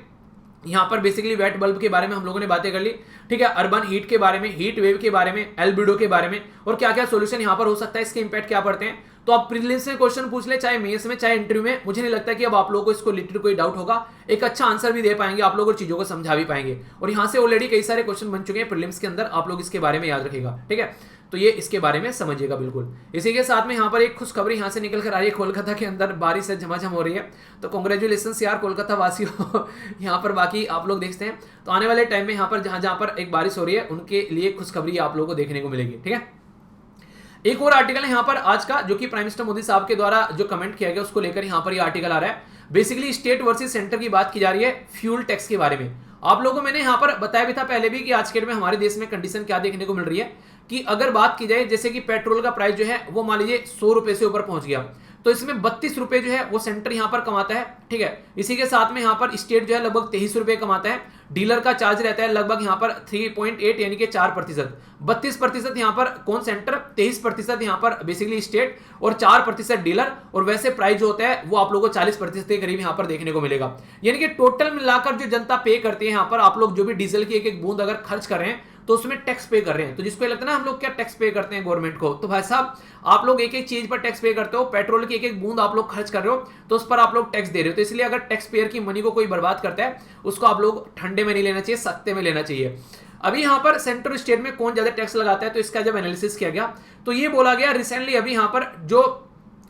यहाँ पर बेसिकली वेट बल्ब के बारे में हम लोगों ने बातें कर ली, ठीक है, अर्बन हीट के बारे में, हीट वेव के बारे में, एल्बिडो के बारे में, और क्या क्या सोल्यूशन यहाँ पर हो सकता है, इसके इंपैक्ट क्या पड़ते हैं। तो आप प्रीलिम्स में क्वेश्चन पूछ ले, चाहे मेंस में चाहे इंटरव्यू में, मुझे नहीं लगता कि अब आप लोगों को इसको लिटरली कोई डाउट होगा, एक अच्छा आंसर भी दे पाएंगे आप लोग और चीजों को समझा भी पाएंगे। और यहाँ से ऑलरेडी कई सारे क्वेश्चन बन चुके हैं प्रीलिम्स के अंदर, आप लोग इसके बारे में याद रखिएगा, ठीक है। तो ये इसके बारे में समझिएगा बिल्कुल। इसी के साथ में यहाँ पर एक खुशखबरी यहाँ से निकल कर आ रही है, कोलकाता के अंदर बारिश से झमाझम हो रही है, तो कॉन्ग्रेचुलेशन यार कोलकाता वासियों यहाँ पर। बाकी आप लोग देखते हैं तो आने वाले टाइम में यहाँ पर जहाँ पर एक बारिश हो रही है उनके लिए खुशखबरी आप लोगों को देखने को मिलेगी, ठीक है। एक और आर्टिकल है यहाँ पर आज का, जो कि प्राइम मिनिस्टर मोदी साहब के द्वारा जो कमेंट किया गया उसको लेकर यहाँ पर ये आर्टिकल आ रहा है। बेसिकली स्टेट वर्सेस सेंटर की बात की जा रही है फ्यूल टैक्स के बारे में। आप लोगों को मैंने यहाँ पर बताया भी था पहले भी कि आज के डेट में हमारे देश में कंडीशन क्या देखने को मिल रही है कि अगर बात की जाए जैसे कि पेट्रोल का प्राइस जो है वो मान लीजिए 100 रुपए से ऊपर पहुंच गया, तो इसमें 32 रुपए जो है वो सेंटर यहां पर कमाता है, ठीक है। इसी के साथ में यहां पर स्टेट जो है लगभग 23 रुपए कमाता है। डीलर का चार्ज रहता है लगभग यहां पर 3.8 यानी कि 4%। 32% यहां पर कौन सेंटर, 23% यहां पर बेसिकली स्टेट और 4% डीलर। और वैसे प्राइस जो होता है वो आप लोगों को 40% के करीब यहां पर देखने को मिलेगा। यानी कि टोटल मिलाकर जो जनता पे करती है यहां पर, आप लोग जो भी डीजल की एक एक बूंद अगर खर्च कर रहे हैं तो उसमें टैक्स पे कर रहे हैं। तो जिसको लगता है ना हम लोग क्या टैक्स पे करते हैं गवर्नमेंट को, तो भाई साहब आप लोग एक एक चीज पर टैक्स पे करते हो। पेट्रोल की एक एक बूंद आप लोग खर्च कर रहे हो तो उस पर आप लोग टैक्स दे रहे हो। तो इसलिए अगर टैक्स पेयर की मनी को कोई बर्बाद करता है उसको आप लोग ठंडे में नहीं लेना चाहिए, सख्ते में लेना चाहिए। अभी यहां पर सेंटर स्टेट में कौन ज्यादा टैक्स लगाता है, तो इसका जब एनालिसिस किया गया तो ये बोला गया रिसेंटली अभी यहां पर जो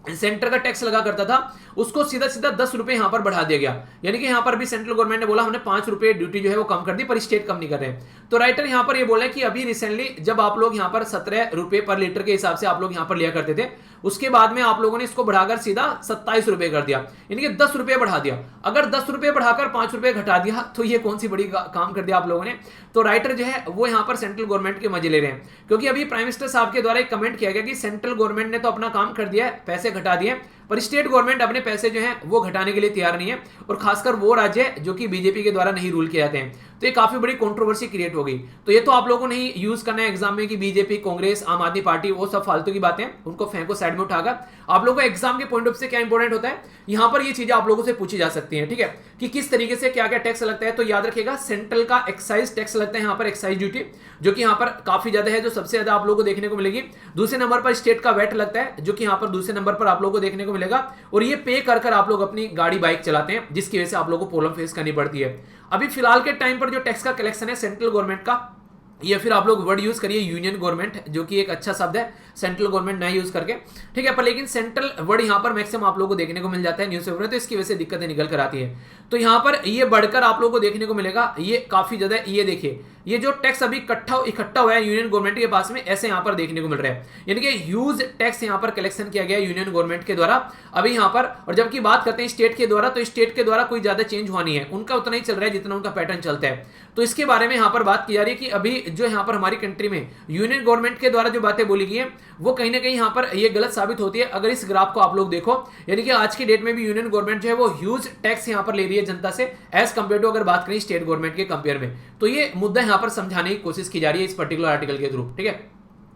सेंटर का टैक्स लगा करता था उसको सीधा सीधा 10 रुपए यहां पर बढ़ा दिया गया। यानी कि यहां पर भी सेंट्रल गवर्नमेंट ने बोला हमने 5 रुपए ड्यूटी जो है वो कम कर दी, पर स्टेट कम नहीं कर रहे हैं। तो राइटर यहां पर ये बोल रहे हैं कि अभी रिसेंटली जब आप लोग यहां पर 17 रुपए पर लीटर के हिसाब से आप लोग यहां पर लिया करते थे, उसके बाद में आप लोगों ने इसको बढ़ाकर सीधा 27 रुपए कर दिया, यानी कि 10 रुपए बढ़ा दिया। अगर 10 रुपए बढ़ाकर 5 रुपए घटा दिया तो ये कौन सी बड़ी काम कर दिया आप लोगों ने। तो राइटर जो है वो यहां पर सेंट्रल गवर्नमेंट के मजे ले रहे हैं, क्योंकि अभी प्राइम मिनिस्टर साहब के द्वारा एक कमेंट किया गया कि सेंट्रल गवर्नमेंट ने तो अपना काम कर दिया है, पैसे घटा दिए, पर स्टेट गवर्नमेंट अपने पैसे जो हैं वो घटाने के लिए तैयार नहीं है, और खासकर वो राज्य जो कि बीजेपी के द्वारा नहीं रूल किए जाते हैं। तो ये काफी बड़ी कंट्रोवर्सी क्रिएट हो गई। तो ये तो आप लोगों को नहीं यूज करना है एग्जाम में कि बीजेपी, कांग्रेस, आम आदमी पार्टी वो सब फालतू की बातें, उनको फेंको साइड में उठाकर। आप लोगों को एग्जाम के पॉइंट ऑफ से क्या इंपॉर्टेंट होता है, यहां पर ये चीजें आप लोगों से पूछी जा सकती हैं, ठीक है, कि किस तरीके से क्या क्या टैक्स लगता है। तो याद रखिएगा सेंट्रल का एक्साइज टैक्स लगता है यहाँ पर, एक्साइज ड्यूटी, जो कि यहाँ पर काफी ज्यादा है, जो सबसे ज्यादा आप लोगों को देखने को मिलेगी। दूसरे नंबर पर स्टेट का वैट लगता है, जो कि यहाँ पर दूसरे नंबर पर आप लोगों को देखने को मिलेगा। और ये पे कर आप लोग अपनी गाड़ी बाइक चलाते हैं, जिसकी वजह से आप लोगों को प्रॉब्लम फेस करनी पड़ती है। अभी फिलहाल के टाइम पर जो टैक्स का कलेक्शन है सेंट्रल गवर्नमेंट का, या फिर आप लोग वर्ड यूज करिए यूनियन गवर्नमेंट, जो कि एक अच्छा शब्द है, सेंट्रल गवर्नमेंट ना यूज करके, ठीक है। पर लेकिन सेंट्रल वर्ड यहां पर मैक्सिमम आप लोगों को देखने को मिल जाता है न्यूज़पेपर में, तो इसकी वजह से दिक्कतें निकल कर आती है। तो यहां पर ये बढ़कर आप लोगों को देखने को मिलेगा, ये काफी ज्यादा, ये देखिए ये जो टैक्स अभी इकट्ठा हुआ है यूनियन गवर्नमेंट के पास में, ऐसे यहां पर देखने को मिल रहा है। यानी कि ह्यूज टैक्स यहां पर कलेक्शन किया गया है यूनियन गवर्नमेंट के द्वारा अभी यहां पर। और जबकि बात करते हैं स्टेट के द्वारा, तो स्टेट के द्वारा कोई ज्यादा चेंज हुआ नहीं है, उनका उतना ही चल रहा है जितना उनका पैटर्न चलता है। तो इसके बारे में यहां पर बात की जा रही है कि अभी जो यहां पर हमारी कंट्री में यूनियन गवर्नमेंट के द्वारा जो बातें बोली गई है वो कहीं ना कहीं यहां पर ये गलत साबित होती है। अगर इस ग्राफ को आप लोग देखो, यानी कि आज की डेट में भी यूनियन गवर्नमेंट जो है वो ह्यूज टैक्स यहां पर ले रही है जनता से, एज कंपेयर टू अगर बात करें स्टेट गवर्नमेंट के कंपेयर में। तो ये मुद्दा यहां पर समझाने की कोशिश की जा रही है इस पर्टिकुलर आर्टिकल के थ्रू, ठीक है।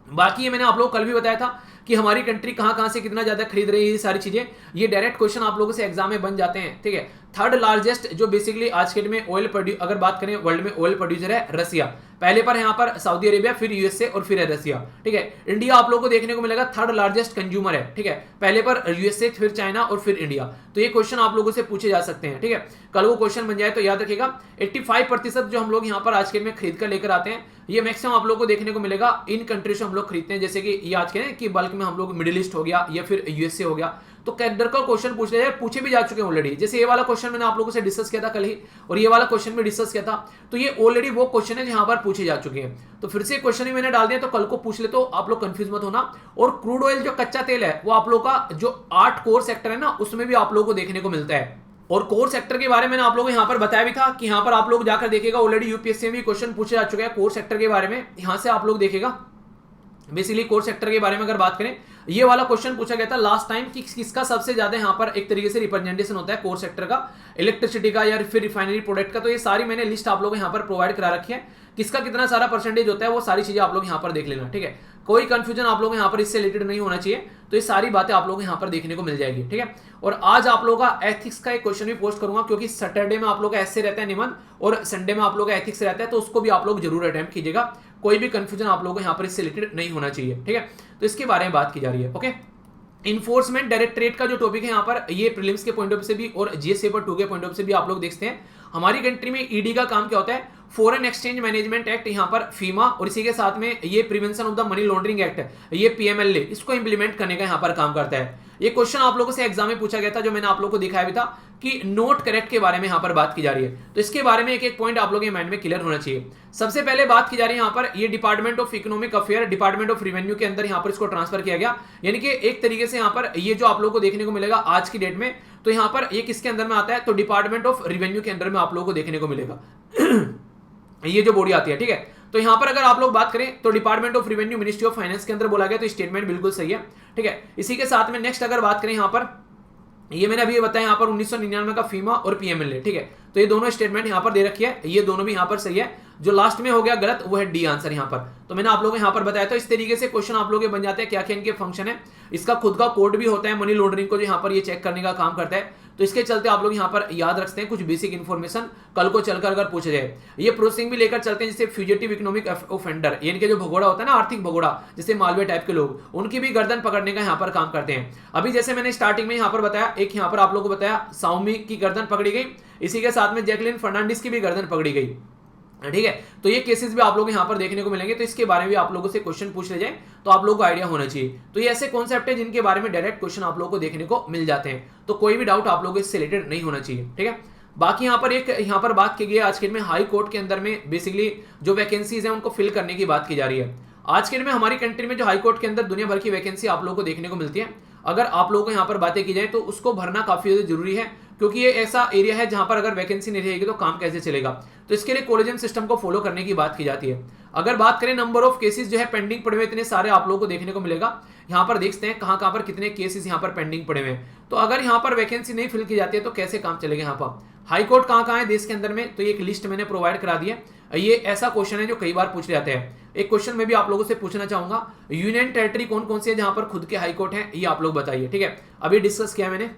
बाकी ये मैंने आप लोगों को कल भी बताया था कि हमारी कंट्री कहां से कितना ज्यादा खरीद रही है, ये सारी चीजें, ये डायरेक्ट क्वेश्चन आप लोगों से एग्जाम में बन जाते हैं, ठीक है। थर्ड लार्जेस्ट जो बेसिकली आज के डेट में ऑयल अगर बात करें वर्ल्ड में ऑयल प्रोड्यूसर है रसिया, पहले पर यहां पर सऊदी अरेबिया, फिर यूएसए और फिर है रसिया, ठीक है। इंडिया आप लोगों को देखने को मिलेगा थर्ड लार्जेस्ट कंज्यूमर है, ठीक है, पहले पर यूएसए, फिर चाइना और फिर इंडिया। तो ये क्वेश्चन आप लोगों से पूछे जा सकते हैं, ठीक है। कल वो क्वेश्चन बन जाए तो याद रखिएगा 85% जो हम लोग यहाँ पर आज के डेट में खरीद कर लेकर आते हैं, ये मैक्सिमम आप लोगों को देखने को मिलेगा इन कंट्री से हम लोग खरीदते हैं। जैसे कि ये आज के कि बल्क में हम लोग मिडिल ईस्ट हो गया या फिर यूएसए हो गया। तो कैडर का क्वेश्चन पूछ लिया जाए, पूछे भी जा चुके हैं ऑलरेडी। जैसे ये वाला क्वेश्चन मैंने आप लोगों से डिस्कस किया था कल ही, और ये वाला क्वेश्चन भी डिस्कस किया था, तो ये ऑलरेडी वो क्वेश्चन है जहां पर पूछे जा चुके हैं। तो फिर से क्वेश्चन ही मैंने डाल दिया, तो कल को पूछ ले तो आप लोग कंफ्यूज मत होना। और क्रूड ऑयल जो कच्चा तेल है वो आप लोग का जो 8 कोर सेक्टर है ना, उसमें भी आप लोगों को देखने को मिलता है। और कोर सेक्टर के बारे में मैंने आप लोगों को यहां पर बताया भी था कि यहां पर आप लोग जाकर देखिएगा, ऑलरेडी यूपीएससी में भी क्वेश्चन पूछे जा चुके हैं कोर सेक्टर के बारे में। यहां से आप लोग देखिएगा बेसिकली कोर सेक्टर के बारे में अगर बात करें, ये वाला क्वेश्चन पूछा गया था लास्ट टाइम कि किसका सबसे ज्यादा यहां पर एक तरीके से रिप्रेजेंटेशन होता है कोर सेक्टर का, इलेक्ट्रिसिटी का या फिर रिफाइनरी प्रोडक्ट का। तो ये सारी मैंने लिस्ट आप लोग यहां पर प्रोवाइड करा रखी है, किसका कितना सारा परसेंटेज होता है वो सारी चीजें आप लोग यहां पर देख लेना, ठीक है। कोई कंफ्यूजन आप लोग यहां पर इससे रिलेटेड नहीं होना चाहिए। तो ये सारी बातें आप लोग यहां पर देखने को मिल जाएगी, ठीक है। और आज आप लोगों का एथिक्स का एक क्वेश्चन भी पोस्ट करूंगा, क्योंकि सैटरडे में आप लोग का ऐसे रहता है निबंध और संडे में आप लोग का एथिक्स रहता है, तो उसको भी आप लोग जरूर अटेम्प्ट कीजिएगा। कोई भी कंफ्यूजन आप लोगों को यहां पर इससे रिलेटेड नहीं होना चाहिए, ठीक है। तो इसके बारे में बात की जा रही है, ओके। इन्फोर्समेंट डायरेक्टरेट का जो टॉपिक है यहाँ पर, ये प्रीलिम्स के पॉइंट ऑफ से भी और जीएस पेपर 2 के पॉइंट ऑफ से भी आप लोग देखते हैं। हमारी कंट्री में ईडी का काम क्या होता है, फॉरेन एक्सचेंज मैनेजमेंट एक्ट यहाँ पर फीमा, और इसी के साथ में ये prevention of the money laundering act ये पीएमएलए, इसको इंप्लीमेंट करने का यहाँ पर काम करता है। ये क्वेश्चन आप लोगों से एग्जाम में पूछा गया था, जो मैंने आप लोगों को दिखाया भी था कि नोट करेक्ट के बारे में यहाँ पर बात की जा रही है। तो इसके बारे में एक एक पॉइंट आप लोगों के माइंड में क्लियर होना चाहिए। सबसे पहले बात की जा रही है यहाँ पर, ये department of economic affair, department of revenue के अंदर यहाँ पर इसको ट्रांसफर किया गया। यानी कि एक तरीके से यहाँ पर ये जो आप लोगों को देखने को मिलेगा आज की डेट में, तो यहाँ पर ये किसके अंदर में आता है, तो डिपार्टमेंट ऑफ रेवेन्यू के अंदर में आप लोगों को देखने को मिलेगा ये जो बॉडी आती है, ठीक है। तो यहां पर अगर आप लोग बात करें तो department of revenue ministry of finance के अंदर बोला गया, तो स्टेटमेंट बिल्कुल सही है, ठीक है। इसी के साथ में नेक्स्ट अगर बात करें यहां पर, ये मैंने अभी बताया यहां पर 1999 का फीमा और पीएमएलए, ठीक है। तो ये दोनों स्टेटमेंट यहां पर दे रखी है, ये दोनों भी यहां पर सही है। जो लास्ट में हो गया गलत वो है डी आंसर यहां पर। तो मैंने आप लोगों को यहां पर बताया, तो इस तरीके से क्वेश्चन आप लोगों के बन जाते हैं, क्या क्या इनके फंक्शन है। इसका खुद का कोड भी होता है मनी लॉन्ड्रिंग को, जो यहां पर ये चेक करने का काम करता है। तो इसके चलते आप लोग यहां पर याद रखते हैं कुछ बेसिक इन्फॉर्मेशन, कल को चलकर अगर पूछे जाए। ये प्रोसेसिंग भी लेकर चलते हैं, जैसे फ्यूजिटिव इकोनॉमिक ऑफेंडर, इनके जो भगोड़ा होता है ना, आर्थिक भगोड़ा, जैसे मालवे टाइप के लोग, उनकी भी गर्दन पकड़ने का यहाँ पर काम करते हैं। अभी जैसे मैंने स्टार्टिंग में यहाँ पर बताया, एक यहाँ पर आप लोगों को बताया साउमी की गर्दन पकड़ी गई, इसी के साथ में जैकलिन फर्नांडिस की भी गर्दन पकड़ी गई, ठीक है। तो ये केसेस भी आप लोग यहाँ पर देखने को मिलेंगे, तो इसके बारे में भी आप लोगों से क्वेश्चन पूछ ले जाए तो आप लोगों को आइडिया होना चाहिए। तो ये ऐसे कॉन्सेप्ट है जिनके बारे में डायरेक्ट क्वेश्चन आप लोगों को देखने को मिल जाते हैं, तो कोई भी डाउट आप लोगों को इससे रिलेटेड नहीं होना चाहिए, ठीक है। बाकी यहाँ पर एक यहाँ पर बात की गई है आज के दिन में, हाई कोर्ट के अंदर में बेसिकली जो वैकेंसीज है उनको फिल करने की बात की जा रही है। आज के दिन में हमारी कंट्री में जो हाई कोर्ट के अंदर दुनिया भर की वैकेंसी आप लोगों को देखने को मिलती है, अगर आप लोगों को यहाँ पर बातें की जाए तो उसको भरना काफी ज्यादा जरूरी है, क्योंकि ये ऐसा एरिया है जहां पर अगर वैकेंसी नहीं रहेगी तो काम कैसे चलेगा। तो इसके लिए कॉलेजियम सिस्टम को फॉलो करने की बात की जाती है। अगर बात करें नंबर ऑफ केसेस जो है पेंडिंग पड़े हुए, इतने सारे आप लोगों को देखने को मिलेगा। यहाँ पर देखते हैं कहां पर कितने केसेस यहाँ पर पेंडिंग पड़े हुए हैं। तो अगर यहाँ पर वैकेंसी नहीं फिल की जाती है तो कैसे काम चलेगा। यहाँ पर हाई कोर्ट कहाँ है देश के अंदर में, तो एक लिस्ट मैंने प्रोवाइड करा दी है। ये ऐसा क्वेश्चन है जो कई बार पूछ जाते हैं। एक क्वेश्चन मैं भी आप लोगों से पूछना चाहूंगा, यूनियन टेरिटरी कौन कौन सी है जहां पर खुद के हाई कोर्ट है, ये आप लोग बताइए, ठीक है। अभी डिस्कस किया मैंने,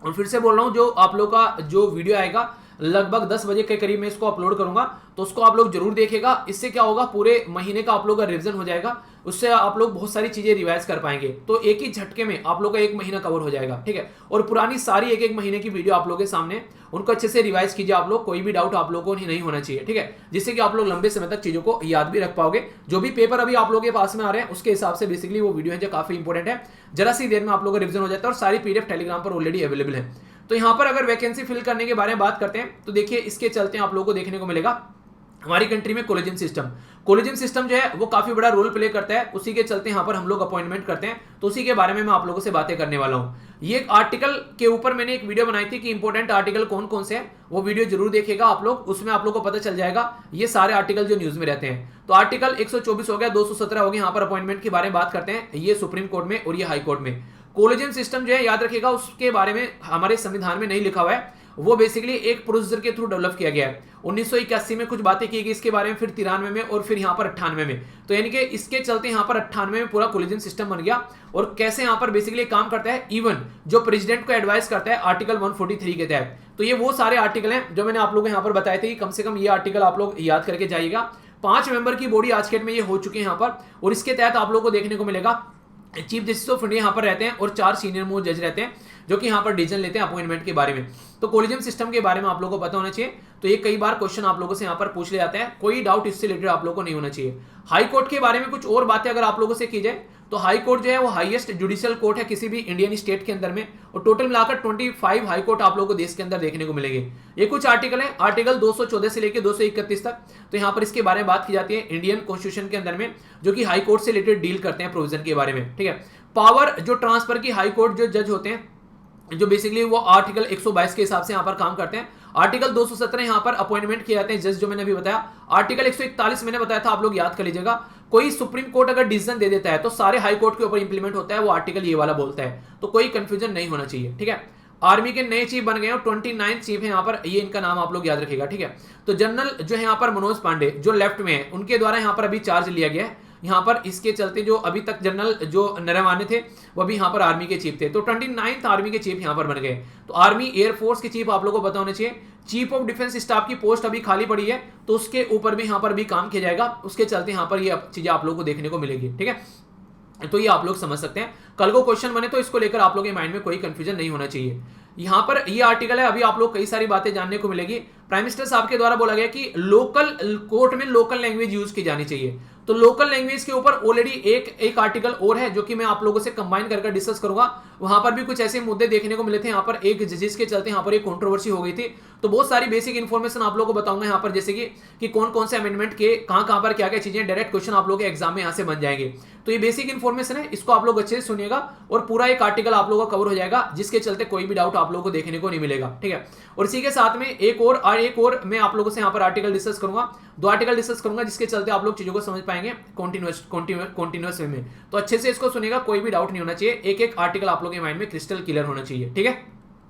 और फिर से बोल रहा हूं, जो आप लोग का जो वीडियो आएगा लगभग 10 बजे के करीब में इसको अपलोड करूंगा, तो उसको आप लोग जरूर देखिएगा। इससे क्या होगा, पूरे महीने का आप लोग का रिवीजन हो जाएगा, उससे आप लोग बहुत सारी चीजें रिवाइज कर पाएंगे। तो एक ही झटके में आप लोग का एक महीना कवर हो जाएगा, ठीक है। और पुरानी सारी एक एक महीने की वीडियो आप लोग के सामने, उनको अच्छे से रिवाइज कीजिए आप लोग, कोई भी डाउट आप लोगों को नहीं होना चाहिए, ठीक है। जिससे कि आप लोग लंबे समय तक चीजों को याद भी रख पाओगे। जो भी पेपर अभी आप लोगों के पास में आ रहे हैं उसके हिसाब से बेसिकली वो वीडियो है जो काफी इंपॉर्टेंट है, जरा सी देर में आप लोगों का रिवीजन हो जाता है, और सारी पीडीएफ टेलीग्राम पर ऑलरेडी अवेलेबल है। तो यहाँ पर अगर वैकेंसी फिल करने के बारे में बात करते हैं, तो देखिए इसके चलते आप लोगों को देखने को मिलेगा हमारी कंट्री में कॉलेजियम सिस्टम जो है वो काफी बड़ा रोल प्ले करता है। उसी के चलते यहाँ पर हम लोग अपॉइंटमेंट करते हैं, तो उसी के बारे में मैं आप लोगों से बातें करने वाला हूँ। ये आर्टिकल के ऊपर मैंने एक वीडियो बनाई थी कि इंपॉर्टेंट आर्टिकल कौन कौन से हैं, वो वीडियो जरूर देखिएगा आप लोग, उसमें आप लोग को पता चल जाएगा ये सारे आर्टिकल जो न्यूज में रहते हैं। तो आर्टिकल 124 हो गया, 217 हो गया, यहाँ पर अपॉइंटमेंट के बारे में बात करते हैं, ये सुप्रीम कोर्ट में और ये हाई कोर्ट में। कॉलेजियम सिस्टम जो है याद रखिएगा, उसके बारे में हमारे संविधान में नहीं लिखा हुआ है, वो बेसिकली एक प्रोसीजर के थ्रू डेवलप किया गया है। 1981 में कुछ बातें की गई इसके बारे में, फिर 93 में, और फिर यहाँ पर 98 में। तो यानी कि इसके चलते यहाँ पर 98 में पूरा कॉलेजियम सिस्टम बन गया। और कैसे यहाँ पर बेसिकली काम करता है, इवन जो प्रेसिडेंट को एडवाइस करता है आर्टिकल 143 के तहत। तो ये वो सारे आर्टिकल हैं जो मैंने आप लोगों को यहाँ पर बताए थे, कम से कम ये आर्टिकल आप लोग याद करके जाइएगा। 5 मेंबर की बॉडी आज के डेट में ये हो चुकी है यहाँ पर, और इसके तहत आप लोग को देखने को मिलेगा चीफ जस्टिस ऑफ इंडिया यहाँ पर रहते हैं, और 4 सीनियर मोस्ट जज रहते हैं जो कि यहाँ पर डिसीजन लेते हैं अपॉइंटमेंट के बारे में। तो कॉलेजियम सिस्टम के बारे में आप लोगों को पता होना चाहिए। तो ये कई बार क्वेश्चन आप लोगों से यहाँ पर पूछ ले जाता है, कोई डाउट इससे रिलेटेड आप लोगों को नहीं होना चाहिए। हाई कोर्ट के बारे में कुछ और बातें अगर आप लोगों से की जाए, तो हाई कोर्ट जो है वो हाईएस्ट जुडिशियल कोर्ट है किसी भी इंडियन स्टेट के अंदर में, और टोटल मिलाकर 25 हाई कोर्ट आप लोगों को देश के अंदर देखने को मिलेंगे। ये कुछ आर्टिकल है, आर्टिकल 214 से लेकर 231 तक, तो यहाँ पर इसके बारे में बात की जाती है इंडियन कॉन्स्टिट्यूशन के अंदर में, जो कि हाई कोर्ट से रिलेटेड डील करते हैं प्रोविजन के बारे में, ठीक है। पावर जो ट्रांसफर की हाई कोर्ट जो जज होते हैं, जो बेसिकली वो आर्टिकल 122 के हिसाब से यहाँ पर काम करते हैं। आर्टिकल 217 यहाँ पर अपॉइंटमेंट किए जाते हैं जज, जो मैंने अभी बताया। आर्टिकल 141 मैंने बताया था, आप लोग याद कर लीजिएगा। कोई सुप्रीम कोर्ट अगर डिसीजन दे देता है तो सारे हाई कोर्ट के ऊपर इंप्लीमेंट होता है, वो आर्टिकल ये वाला बोलता है, तो कोई कंफ्यूजन नहीं होना चाहिए, ठीक है। आर्मी के नए चीफ बन गए हैं, 29 चीफ है यहाँ पर, ये इनका नाम आप लोग याद रखिएगा, ठीक है। तो जनरल जो है यहाँ पर मनोज पांडे जो लेफ्ट में है, उनके द्वारा यहाँ पर अभी चार्ज लिया गया है यहाँ पर। इसके चलते जो अभी तक जनरल जो नरवाने थे वो भी यहाँ पर आर्मी के चीफ थे, तो 29th आर्मी के चीफ यहाँ पर बन गए। तो आर्मी एयरफोर्स के चीफ आप लोगों को पता होना चाहिए। चीफ ऑफ डिफेंस स्टाफ की पोस्ट अभी खाली पड़ी है, तो उसके ऊपर भी यहाँ पर भी काम किया जाएगा। उसके चलते यहाँ पर ये चीजें आप लोगों को देखने को मिलेगी, ठीक है। तो ये आप लोग समझ सकते हैं, कल को क्वेश्चन बने तो इसको लेकर आप लोगों के माइंड में कोई कंफ्यूजन नहीं होना चाहिए। यहाँ पर ये आर्टिकल है, अभी आप लोग कई सारी बातें जानने को मिलेगी। प्राइम मिनिस्टर साहब के द्वारा बोला गया कि लोकल कोर्ट में लोकल लैंग्वेज यूज की जानी चाहिए। तो लोकल लैंग्वेज के ऊपर ऑलरेडी एक आर्टिकल और है जो कि मैं आप लोगों से कंबाइन करके डिस्कस करूंगा। वहां पर भी कुछ ऐसे मुद्दे देखने को मिले थे, यहाँ पर एक जजेस के चलते यहाँ पर एक कंट्रोवर्सी हो गई थी। तो बहुत सारी बेसिक इन्फॉर्मेशन आप लोगों को बताऊंगा यहाँ पर, जैसे कि कौन कौन से अमेंडमेंट के कहां पर क्या क्या चीजें, डायरेक्ट क्वेश्चन आप लोगों के एग्जाम में यहाँ से बन जाएंगे। तो ये बेसिक इन्फॉर्मेशन है, इसको आप लोग अच्छे से सुनिएगा और पूरा एक आर्टिकल आप लोगों का कवर हो जाएगा, जिसके चलते कोई भी डाउट आप लोगों को देखने को नहीं मिलेगा, ठीक है। और इसी के साथ में एक और मैं आप लोगों से यहाँ पर आर्टिकल डिस्कस करूंगा, 2 आर्टिकल डिस्कस करूंगा, जिसके चलते आप लोग चीजों को समझ पाएंगे कॉन्टिन्यूअस वे में। तो अच्छे से इसको सुनिएगा, कोई भी डाउट नहीं होना चाहिए, एक आर्टिकल आप लोगों के माइंड में क्रिस्टल क्लियर होना चाहिए, ठीक है।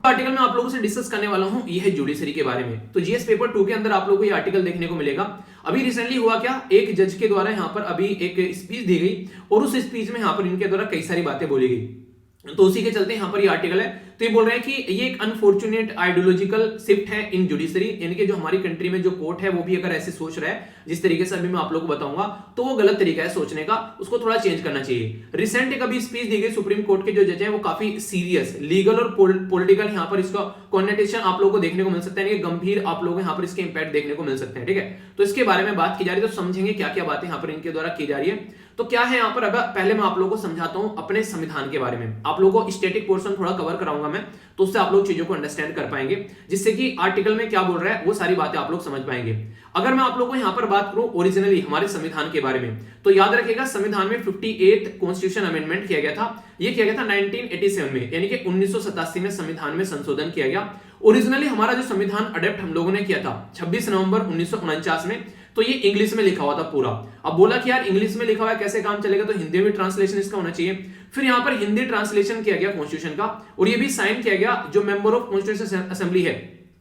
आर्टिकल में आप लोगों से डिस्कस करने वाला हूं, ये है जुडिशरी के बारे में। तो जीएस पेपर 2 के अंदर आप लोगों को ये आर्टिकल देखने को मिलेगा। अभी रिसेंटली हुआ क्या, एक जज के द्वारा यहाँ पर अभी एक स्पीच दी गई और उस स्पीच में यहाँ पर इनके द्वारा कई सारी बातें बोली गई। तो उसी के चलते यहाँ पर ये आर्टिकल है। तो ये बोल रहे हैं कि ये एक अनफॉर्चुनेट आइडियोलॉजिकल शिफ्ट है इन जुडिशरी, यानी कि जो हमारी कंट्री में जो कोर्ट है वो भी अगर ऐसे सोच रहा है जिस तरीके से अभी मैं आप लोगों को बताऊंगा, तो वो गलत तरीका है सोचने का, उसको थोड़ा चेंज करना चाहिए। रिसेंट एक अभी स्पीच दी गई सुप्रीम कोर्ट के जो जज हैं, वो काफी सीरियस लीगल और पॉलिटिकल यहाँ पर इसका कॉन्टेशन आप लोगों को देखने को मिल सकता है, गंभीर आप लोगों को यहाँ पर इसके इंपैक्ट देखने को मिल सकते हैं, ठीक है। तो इसके बारे में बात की जा रही है, तो समझेंगे क्या क्या बातें यहाँ पर इनके द्वारा की जा रही है। तो क्या है यहाँ पर, अब पहले मैं आप लोगों को समझाता हूं अपने संविधान के बारे में। आप लोगों को स्टैटिक पोर्शन थोड़ा कवर कराऊंगा मैं, तो उससे आप लोग चीजों को अंडरस्टैंड कर पाएंगे, जिससे कि आर्टिकल में क्या बोल रहा है वो सारी बातें आप लोग समझ पाएंगे। अगर मैं आप लोगों को यहाँ पर बात करूं ओरिजिनली हमारे संविधान के बारे में, तो याद रखिएगा संविधान में 58th कॉन्स्टिट्यूशन अमेंडमेंट किया गया था। ये किया गया था 1987 में, यानी कि 1987 में संविधान में संशोधन किया गया। ओरिजिनली हमारा जो संविधान अडेप्ट हम लोगों ने किया था 26 नवंबर 1949 में, तो ये इंग्लिश में लिखा हुआ था पूरा। अब बोला कि यार इंग्लिश में लिखा हुआ है कैसे काम चलेगा, तो हिंदी में ट्रांसलेशन इसका होना चाहिए। फिर यहाँ पर हिंदी ट्रांसलेशन किया गया कॉन्स्टिट्यूशन का, और ये भी साइन किया गया जो मेंबर ऑफ कॉन्स्टिट्यूशन असेंबली है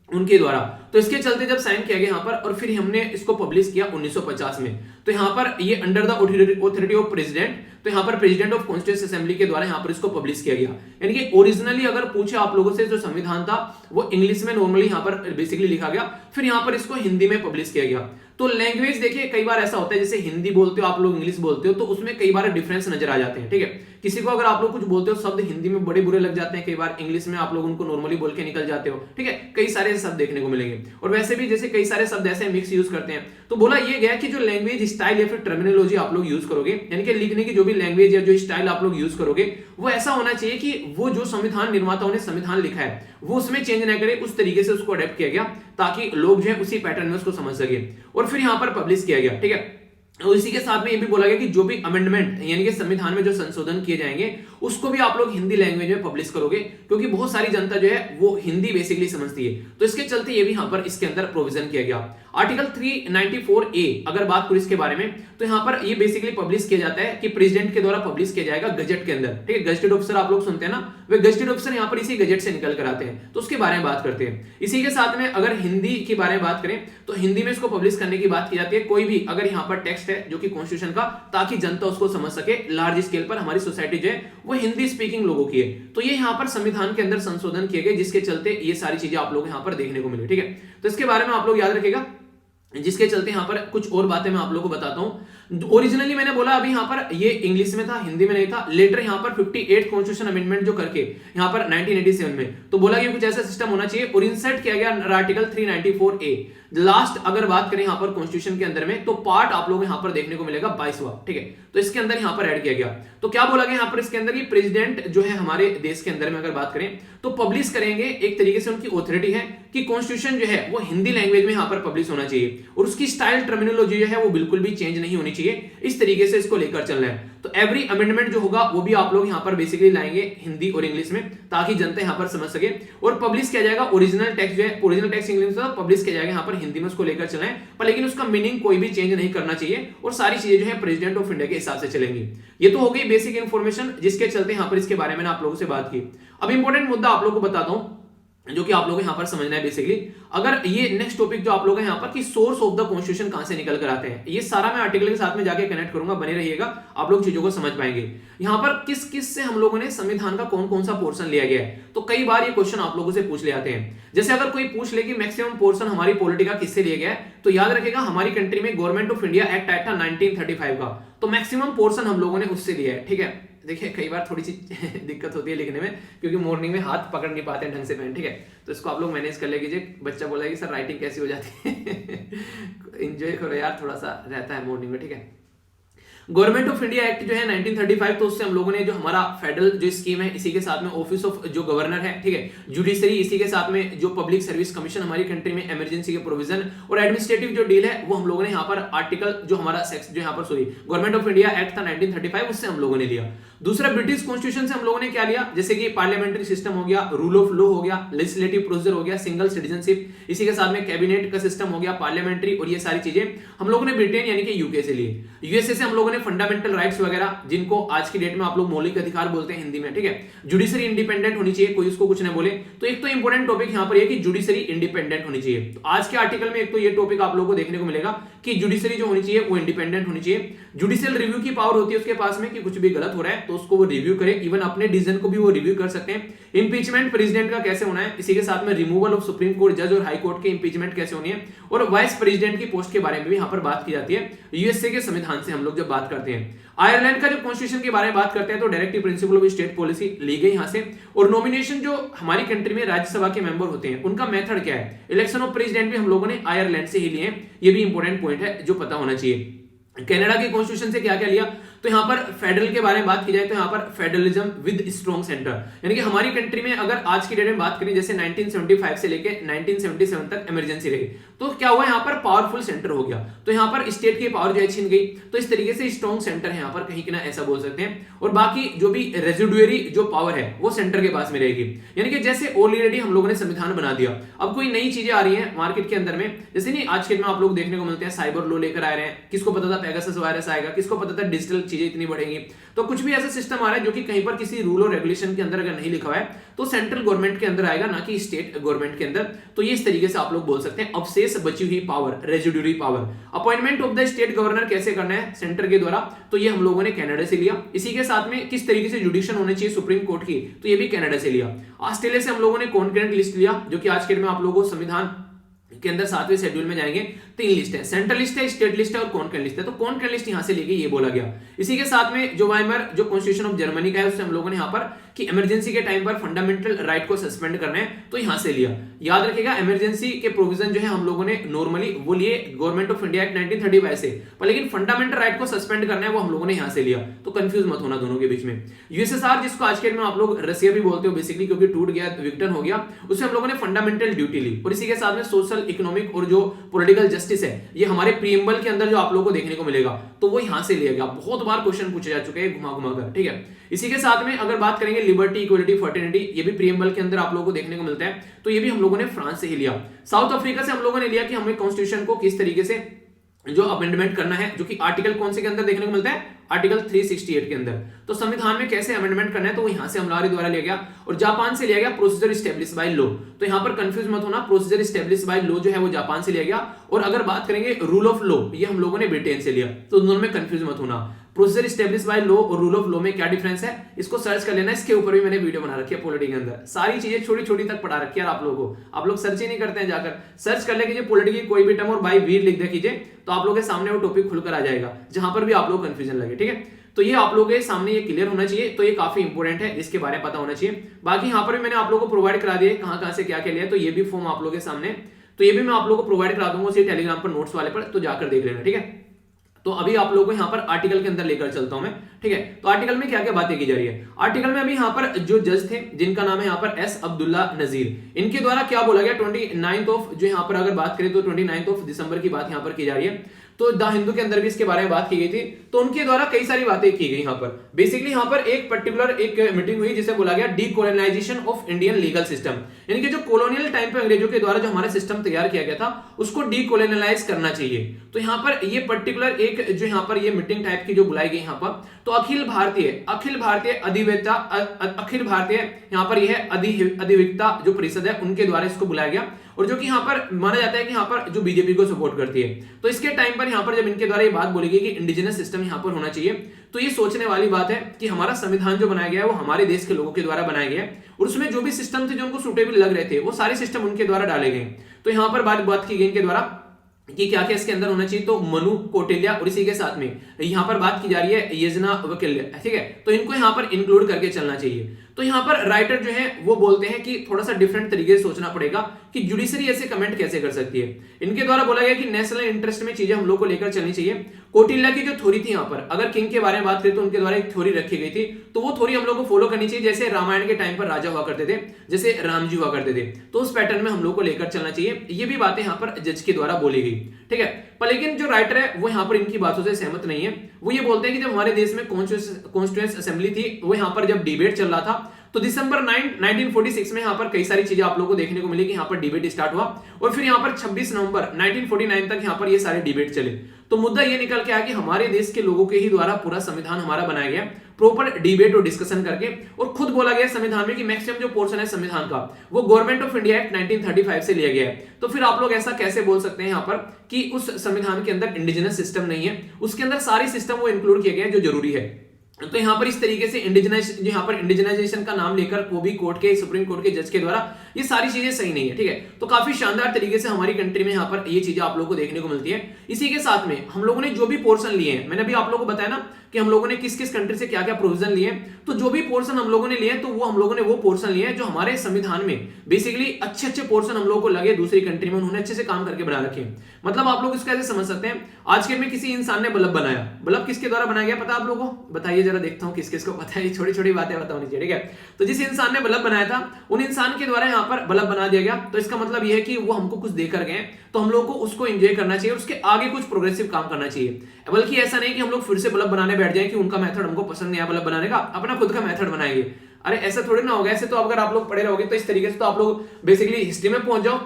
उनके द्वारा। तो इसके चलते जब साइन किया गया यहाँ पर, और फिर हमने इसको पब्लिश किया 1950 में। तो यहाँ पर ये under the authority of president, तो यहाँ पर प्रेसिडेंट ऑफ कॉन्स्टिट्यूशन असेंबली के द्वारा यहाँ पर इसको पब्लिश किया गया। यानी कि ओरिजिनली अगर पूछे आप लोगों से, जो संविधान था वो इंग्लिश में नॉर्मली यहाँ पर बेसिकली लिखा गया, फिर यहाँ पर इसको हिंदी में पब्लिश किया गया। तो लैंग्वेज देखिए, कई बार ऐसा होता है जैसे हिंदी बोलते हो आप लोग, इंग्लिश बोलते हो, तो उसमें कई बार डिफरेंस नजर आ जाते हैं, ठीक है। किसी को अगर आप लोग कुछ बोलते हो शब्द हिंदी में बड़े बुरे लग जाते हैं, कई बार इंग्लिश में आप लोग उनको नॉर्मली बोल के निकल जाते हो, ठीक है। कई सारे शब्द देखने को मिलेंगे, और वैसे भी जैसे कई सारे शब्द ऐसे मिक्स यूज करते हैं। तो बोला ये गया कि जो लैंग्वेज स्टाइल या फिर टर्मिनोलॉजी आप लोग यूज करोगे, यानी कि लिखने की जो भी लैंग्वेज या जो स्टाइल आप लोग यूज करोगे, वो ऐसा होना चाहिए कि वो जो संविधान निर्माताओं ने संविधान लिखा है वो उसमें चेंज ना करे, उस तरीके से उसको अडेप्ट किया गया ताकि लोग जो है उसी पैटर्न में उसको समझ सके, और फिर यहाँ पर पब्लिश किया गया, ठीक है। और इसी के साथ में ये भी बोला गया कि जो भी अमेंडमेंट यानी कि संविधान में जो संशोधन किए जाएंगे उसको भी आप लोग हिंदी लैंग्वेज में पब्लिश करोगे, क्योंकि बहुत सारी जनता जो है वो हिंदी बेसिकली समझती है। तो इसके चलते ये भी यहाँ पर इसके अंदर प्रोविजन किया गया। आर्टिकल 394A अगर बात करूं इसके बारे में, तो यहाँ पर ये बेसिकली पब्लिश किया जाता है कि प्रेसिडेंट के द्वारा पब्लिश किया जाएगा गजट के अंदर, ठीक है। गजटेड ऑफिसर आप लोग सुनते हैं ना, वे गजटेड ऑफिसर यहाँ पर इसी गजट से निकल कर आते हैं, तो उसके बारे में बात करते हैं। इसी के साथ में अगर हिंदी के बारे में बात करें, तो हिंदी में इसको पब्लिश करने की बात की जाती है। कोई भी अगर यहाँ पर टेक्स्ट है जो कि कॉन्स्टिट्यूशन का, ताकि जनता उसको समझ सके, लार्ज स्केल पर हमारी सोसाइटी जो है वो हिंदी स्पीकिंग लोगों की है। तो ये यहाँ पर संविधान के अंदर संशोधन किए गए, जिसके चलते ये सारी चीजें आप लोग यहाँ पर देखने को मिली, ठीक है। तो इसके बारे में आप लोग याद रखिएगा, जिसके चलते यहाँ पर कुछ और बातें मैं आप लोगों को बताता हूं। ओरिजिनली मैंने बोला अभी यहाँ पर ये इंग्लिश में था, हिंदी में नहीं था। लेटर यहाँ पर 58 कॉन्स्टिट्यूशन अमेंडमेंट जो करके यहाँ पर 1987 में, तो बोला कि कुछ ऐसा सिस्टम होना चाहिए, और इंसर्ट किया गया आर्टिकल 394A। लास्ट अगर बात करें यहाँ पर कॉन्स्टिट्यूशन के अंदर में, तो पार्ट आप लोग यहाँ पर देखने को मिलेगा 22वां, ठीक है। तो इसके अंदर यहाँ पर ऐड किया गया। तो क्या बोला गया यहाँ पर इसके अंदर, ये प्रेसिडेंट जो है हमारे देश के अंदर में अगर बात करें, तो पब्लिश करेंगे, एक तरीके से उनकी ऑथोरिटी है कि कॉन्स्टिट्यूशन जो है वो हिंदी लैंग्वेज में यहाँ पर पब्लिश होना चाहिए, और उसकी स्टाइल टर्मिनोलॉजी जो है वो बिल्कुल भी चेंज नहीं होनी चाहिए। इस तरीके से इसको लेकर चलना है। तो एवरी अमेंडमेंट जो होगा वो भी आप लोग यहाँ पर बेसिकली लाएंगे हिंदी और इंग्लिश में, ताकि जनता यहाँ पर समझ सके, और पब्लिश किया जाएगा। ओरिजिनल टेक्स्ट जो है, ओरिजिनल टेक्स्ट इंग्लिश में पब्लिश किया जाएगा यहाँ पर हिंदी में, उसको लेकर चलें, पर लेकिन उसका मीनिंग कोई भी चेंज नहीं करना चाहिए, और सारी चीजें जो है प्रेसिडेंट ऑफ इंडिया के हिसाब से चलेंगी। ये तो हो गई बेसिक इंफॉर्मेशन, जिसके चलते यहाँ पर इसके बारे में आप लोगों से बात की। अब इंपॉर्टेंट मुद्दा आप लोगों को बताता हूं, जो कि आप लोगों को यहाँ पर समझना है बेसिकली। अगर ये नेक्स्ट टॉपिक जो आप लोग हैं यहाँ पर कि सोर्स ऑफ द कॉन्स्टिट्यूशन कहां से निकल कर आते हैं, ये सारा मैं आर्टिकल के साथ में जाके कनेक्ट करूंगा, बने रहिएगा, आप लोग चीजों को समझ पाएंगे। यहाँ पर किस किस से हम लोगों ने संविधान का कौन कौन सा पोर्शन लिया गया है, तो कई बार ये क्वेश्चन आप लोगों से पूछ ले आते हैं। जैसे अगर कोई पूछ ले कि मैक्सिमम पोर्शन हमारी पॉलिटी का किससे लिया गया है, तो याद रखेगा हमारी कंट्री में गवर्नमेंट ऑफ इंडिया एक्ट आया था 1935 का, तो मैक्सिमम पोर्शन हम लोगों ने उससे लिया है, ठीक है। देखिए कई बार थोड़ी सी दिक्कत होती है लिखने में, क्योंकि मॉर्निंग में हाथ पकड़ नहीं पाते हैं ढंग से पेन, ठीक है। तो इसको आप लोग मैनेज कर ले कीजिए। बच्चा बोला कि सर राइटिंग कैसी हो जाती है एंजॉय करो यार, थोड़ा सा रहता है मॉर्निंग में, ठीक है। गवर्नमेंट ऑफ इंडिया एक्ट जो है 1935, तो उससे हम लोगों ने जो हमारा फेडरल जो स्कीम है, इसी के साथ में ऑफिस ऑफ जो गवर्नर है, ठीक है, जुडिशरी, इसी के साथ में जो पब्लिक सर्विस कमीशन हमारी कंट्री में इमरजेंसी के प्रोविजन और एडमिनिस्ट्रेटिव जो डील है, वो हम लोगों ने यहाँ पर आर्टिकल जो हमारा सेक्स जो यहाँ पर sorry government of India act था 1935, उससे हम लोगों ने लिया। दूसरा ब्रिटिश कॉन्स्टिट्यूशन से हम लोगों ने क्या लिया, जैसे कि पार्लियामेंट्री सिस्टम हो गया, रूल ऑफ लॉ हो गया, लेजिस्लेटिव प्रोसीजर हो गया, सिंगल सिटीजनशिप, इसी के साथ में कैबिनेट का सिस्टम हो गया, पार्लियामेंट्री, और ये सारी चीजें हम लोगों ने ब्रिटेन यानी कि यूके से लिए। यूएसए से हम लोगों ने फंडामेंटल राइट्स वगैरह, जिनको आज की डेट में आप लोग मौलिक अधिकार बोलते हैं हिंदी में, ठीक है। जुडिशरी इंडिपेंडेंट होनी चाहिए, कोई उसको कुछ न बोले। तो एक तो इंपॉर्टेंट टॉपिक यहाँ पर ये कि जुडिशरी इंडिपेंडेंट होनी चाहिए। तो आज के आर्टिकल में एक तो ये टॉपिक आप लोगों को देखने को मिलेगा कि जुडिशरी जो होनी चाहिए वो इंडिपेंडेंट होनी चाहिए। जुडिशियल रिव्यू की पावर होती है उसके पास में कि कुछ भी गलत हो रहा है तो उसको वो रिव्यू करे, इवन अपने डिसीजन को भी वो रिव्यू कर सकते हैं। इंपीचमेंट प्रेसिडेंट का कैसे होना है, इसी के साथ में रिमूवल ऑफ सुप्रीम कोर्ट जज और हाई कोर्ट के इंपीचमेंट कैसे होनी है, और वाइस प्रेसिडेंट की पोस्ट के बारे में भी यहाँ पर बात की जाती है यूएसए के संविधान से हम लोग जब बात करते हैं। आयरलैंड का जब कॉन्स्टिट्यूशन के बारे में बात करते हैं तो directive principle of state policy ली गई यहाँ से। और नॉमिनेशन जो हमारी कंट्री में राज्यसभा के मेंबर होते हैं उनका मेथड क्या है, इलेक्शन ऑफ प्रेसिडेंट भी हम लोगों ने आयरलैंड से ही लिए हैं, ये भी इंपॉर्टेंट पॉइंट है जो पता होना चाहिए। कनाडा के कॉन्स्टिट्यूशन से क्या क्या लिया, तो यहाँ पर फेडरल के बारे में बात की जाए तो यहाँ पर फेडरलिज्म विद स्ट्रॉन्ग सेंटर, यानी कि हमारी कंट्री में अगर आज की डेट में बात करें, जैसे 1975 से लेके 1977 तक इमरजेंसी रही, तो क्या हुआ यहाँ पर पावरफुल सेंटर हो गया, तो यहाँ पर स्टेट की पावर जो है छीन गई। तो इस तरीके से स्ट्रॉन्ग सेंटर है यहाँ पर कहीं कि ना, ऐसा बोल सकते हैं। और बाकी जो भी रेजिडुअरी जो पावर है वो सेंटर के पास में रहेगी, यानी कि जैसे ऑलरेडी हम लोगों ने संविधान बना दिया, अब कोई नई चीजें आ रही है मार्केट के अंदर में, जैसे नहीं आज के में आप लोग देखने को मिलते हैं साइबर लॉ लेकर आ रहे हैं, किसको पता था पेगासस वायरस आएगा, किसको पता था डिजिटल चीजें इतनी बढ़ेंगी। तो कुछ भी ऐसा सिस्टम आ रहा है जो कि कहीं पर किसी रूल और रेगुलेशन के अंदर अगर नहीं लिखा हुआ है तो सेंट्रल गवर्नमेंट के अंदर आएगा, ना कि स्टेट गवर्नमेंट के अंदर। तो ये इस तरीके से आप लोग बोल सकते हैं अवशेष बची हुई power, residuary power. Appointment of the state governor कैसे करना है सेंटर के द्वारा, तो ये हम लोगों ने कनाडा से लिया। इसी के साथ में किस तरीके से जुडिक्शन होनी चाहिए सुप्रीम कोर्ट की, तो ये भी कनाडा से लिया। ऑस्ट्रेलिया से हम लोगों ने कॉन्करेंट लिस्ट लिया, जो कि आज के दिन में आप लोगों को संविधान के अंदर 7वें शेड्यूल में जाएंगे 3 लिस्ट है, सेंट्रल लिस्ट है, स्टेट लिस्ट है और कॉन्करेंट लिस्ट है। तो कॉन्करेंट लिस्ट यहां से ली गई, ये बोला गया। इसी के साथ में जो वाइमर जो कॉन्स्टिट्यूशन ऑफ जर्मनी का है, उससे हम लोगों ने यहाँ पर कि इमरजेंसी के टाइम पर फंडामेंटल राइट को सस्पेंड करना है, तो यहां से लिया। याद रखिएगा इमरजेंसी के प्रोविजन जो है हम लोगों ने नॉर्मली वो लिए गवर्नमेंट ऑफ इंडिया एक्ट 1935 से, पर लेकिन फंडामेंटल राइट को सस्पेंड करना है वो हम लोगों ने यहां से लिया। तो कंफ्यूज मत होना दोनों के बीच में। यूएसएसआर जिसको आज के डेट में आप लोग रसिया भी बोलते हो बेसिकली, क्योंकि टूट गया, विक्टन हो गया, उससे हम लोगों ने फंडामेंटल ड्यूटी ली। और इसी के साथ में सोशल, इकोनॉमिक और जो पॉलिटिकल जस्टिस है, ये हमारे प्रीएम्बल के अंदर जो आप लोगों को देखने को मिलेगा, तो वो यहां से लिया गया। बहुत बार क्वेश्चन पूछे जा चुके हैं घुमा घुमा कर, ठीक है। इसी के साथ में अगर बात करेंगे लिबर्टी, इक्वलिटी, फर्टिनिटी, ये भी प्रीएम्बल के अंदर आप लोगों को देखने को मिलता है, तो ये भी हम लोगों ने फ्रांस से ही लिया। साउथ अफ्रीका से हम लोगों ने लिया कि हमें कॉन्स्टिट्यूशन को किस तरीके से जो अमेंडमेंट करना है, जो कि आर्टिकल कौन से के अंदर देखने को मिलता है, आर्टिकल 368 के अंदर। तो संविधान में कैसे अमेंडमेंट करना है, तो वो यहां से हमारे द्वारा लिया गया। और जापान से लिया गया प्रोसीजर स्टैब्लिश बाय लॉ, तो यहां पर कंफ्यूज मत होना, प्रोसीजर स्टैब्लिश बाय लॉ जो है वो जापान से लिया गया। और अगर बात करेंगे रूल ऑफ लॉ, ये हम लोगों ने ब्रिटेन से लिया। तो दोनों में कंफ्यूज मत होना। प्रोसीजर स्टैब्लिश बाय लॉ और रूल ऑफ लॉ में क्या डिफरेंस है, इसको सर्च कर लेना। इसके ऊपर भी मैंने वीडियो बना रखी है पॉलिटी के अंदर, सारी चीजें छोटी छोटी तक पढ़ा रखी है आप लोगों को। आप लोग सर्च ही नहीं करते हैं, जाकर सर्च कर ले कीजिए पॉलिटी की कोई भी टर्म और बाय वीर लिख दे कीजिए, तो आप लोगों के सामने वो टॉपिक खुलकर आ जाएगा, जहां पर भी आप लोग कंफ्यूजन लगे, ठीक है। तो ये आप लोगों के सामने ये क्लियर होना चाहिए, तो ये काफी इंपॉर्टेंट है, इसके बारे में पता होना चाहिए। बाकी यहाँ पर भी मैंने आप लोगों को प्रोवाइड करा दिया कहां से क्या क्या लिया, तो ये भी फॉर्म आप लोगों के सामने, तो ये भी मैं आप लोगों को प्रोवाइड करा दूंगा उसी टेलीग्राम पर नोट्स वाले पर, तो जाकर देख लेना, ठीक है। तो अभी आप लोगों को यहाँ पर आर्टिकल के अंदर लेकर चलता हूं मैं, ठीक है। तो आर्टिकल में क्या क्या बातें की जा रही है, आर्टिकल में अभी यहाँ पर जो जज थे जिनका नाम है यहाँ पर एस अब्दुल्ला नजीर, इनके द्वारा क्या बोला गया 29 ऑफ जो यहाँ पर अगर बात करें तो 29 ऑफ दिसंबर की बात यहाँ पर की जा रही है। तो द हिंदू के अंदर भी इसके बारे में बात की गई थी, तो उनके द्वारा कई सारी बातें की गई। यहाँ पर बेसिकली यहाँ पर एक पर्टिकुलर एक मीटिंग हुई जिसे बोला गया decolonisation of Indian legal system, यानी कि जो कॉलोनियल टाइम पे अंग्रेजों के द्वारा जो हमारा सिस्टम तैयार किया गया था उसको डीकोलोनाइज करना चाहिए। तो यहाँ पर ये पर्टिकुलर एक जो यहाँ पर ये मीटिंग टाइप की जो बुलाई गई यहाँ पर, तो अखिल भारतीय अधिवेता अखिल भारतीय यहाँ पर यह अधिविक्ता जो परिषद है उनके द्वारा इसको बुलाया गया, और जो कि यहाँ पर माना जाता है कि यहाँ पर जो बीजेपी को सपोर्ट करती है। तो इसके टाइम पर यहाँ पर जब इनके द्वारा ये बात बोली गई कि इंडिजिनस सिस्टम यहाँ पर होना चाहिए, तो ये सोचने वाली बात है कि हमारा संविधान जो बनाया गया है वो हमारे देश के लोगों के द्वारा बनाया गया है, और उसमें जो भी सिस्टम थे जो उनको सुटेबल लग रहे थे वो सारे सिस्टम उनके द्वारा डाले गए। तो यहाँ पर बात की गई इनके द्वारा कि क्या क्या इसके अंदर होना चाहिए, तो मनु, कौटिल्य और इसी के साथ में यहां पर बात की जा रही है याज्ञवल्क्य, ठीक है, तो इनको यहां पर इंक्लूड करके चलना चाहिए। तो यहां पर राइटर जो है वो बोलते हैं कि थोड़ा सा डिफरेंट तरीके से सोचना पड़ेगा कि जुडिशरी ऐसे कमेंट कैसे कर सकती है। इनके द्वारा बोला गया कि नेशनल इंटरेस्ट में चीजें हम लोग को लेकर चलनी चाहिए। कौटिल्य की जो थ्योरी थी, यहां पर अगर किंग के बारे में बात करें तो उनके द्वारा एक थ्योरी रखी गई थी, तो वो थ्योरी हम लोग को फॉलो करनी चाहिए। जैसे रामायण के टाइम पर राजा हुआ करते थे, जैसे राम जी हुआ करते थे, तो उस पैटर्न में हम लोग को लेकर चलना चाहिए। ये भी बातें यहाँ पर जज के द्वारा बोली गई, ठीक है। पर लेकिन जो राइटर है वो यहाँ पर इनकी बातों से सहमत नहीं है। वो ये बोलते हैं कि जब हमारे देश में कॉन्स्टिट्यूएंट असेंबली थी, वो यहाँ पर जब डिबेट चल रहा था, तो दिसंबर 9 1946 में यहाँ पर कई सारी चीजें आप लोगों को देखने को मिली कि यहाँ पर डिबेट स्टार्ट हुआ, और फिर यहाँ पर 26 नवंबर 1949 तक यहाँ पर ये सारे डिबेट चले। तो मुद्दा ये निकल के आया कि हमारे देश के लोगों के ही द्वारा पूरा संविधान हमारा बनाया गया, प्रॉपर डिबेट और डिस्कशन करके, और खुद बोला गया संविधान में कि मैक्सिमम जो पोर्शन है संविधान का वो गवर्नमेंट ऑफ इंडिया एक्ट 1935 से लिया गया है। तो फिर आप लोग ऐसा कैसे बोल सकते हैं यहाँ पर कि उस संविधान के अंदर इंडिजिनस सिस्टम नहीं है, उसके अंदर सारे सिस्टम वो इंक्लूड किए गए हैं जो जरूरी है। तो यहाँ पर इस तरीके से इंडिजिनाइजेशन का नाम लेकर वो भी कोर्ट के, सुप्रीम कोर्ट के जज के द्वारा ये सारी चीजें सही नहीं है, ठीक है। तो काफी शानदार तरीके से हमारी कंट्री में यहाँ पर ये चीजें आप लोगों को देखने को मिलती है। इसी के साथ में हम लोगों ने जो भी पोर्शन लिए हैं, मैंने अभी आप लोगों को बताया ना कि हम लोगों ने किस किस कंट्री से क्या क्या प्रोविजन लिए, तो जो भी पोर्शन हम लोगों ने लिए तो वो हम लोगों ने वो पोर्शन लिए हैं जो हमारे संविधान में बेसिकली अच्छे अच्छे पोर्शन हम लोगों को लगे दूसरी कंट्री में, उन्होंने अच्छे से काम करके बना रखे। मतलब आप लोग इसको ऐसे समझ सकते हैं, आज के में किसी इंसान ने बल्ब बनाया, बल्ब किसके द्वारा बनाया गया पता आप लोगों को? बताइए जरा, देखता हूँ किस किस को पता है, छोटी छोटी बातें बतानी चाहिए, ठीक है। तो जिस इंसान ने बल्ब बनाया था, उन इंसान के द्वारा यहाँ पर बल्ब बना दिया गया, तो इसका मतलब यह है कि वो हमको कुछ देकर गए, तो हम लोग को उसको एंजॉय करना चाहिए, उसके आगे कुछ प्रोग्रेसिव काम करना चाहिए। बल्कि ऐसा नहीं कि हम लोग फिर से बल्ब बनाने बैठ जाए कि उनका मेथड हमको पसंद नहीं आया बल्ब बनाने का, अपना खुद का मेथड बनाएंगे। अरे ऐसा थोड़ी ना होगा। ऐसे तो अगर आप लोग पढ़े रहोगे तो इस तरीके से तो आप लोग बेसिकली हिस्ट्री में पहुंच जाओ।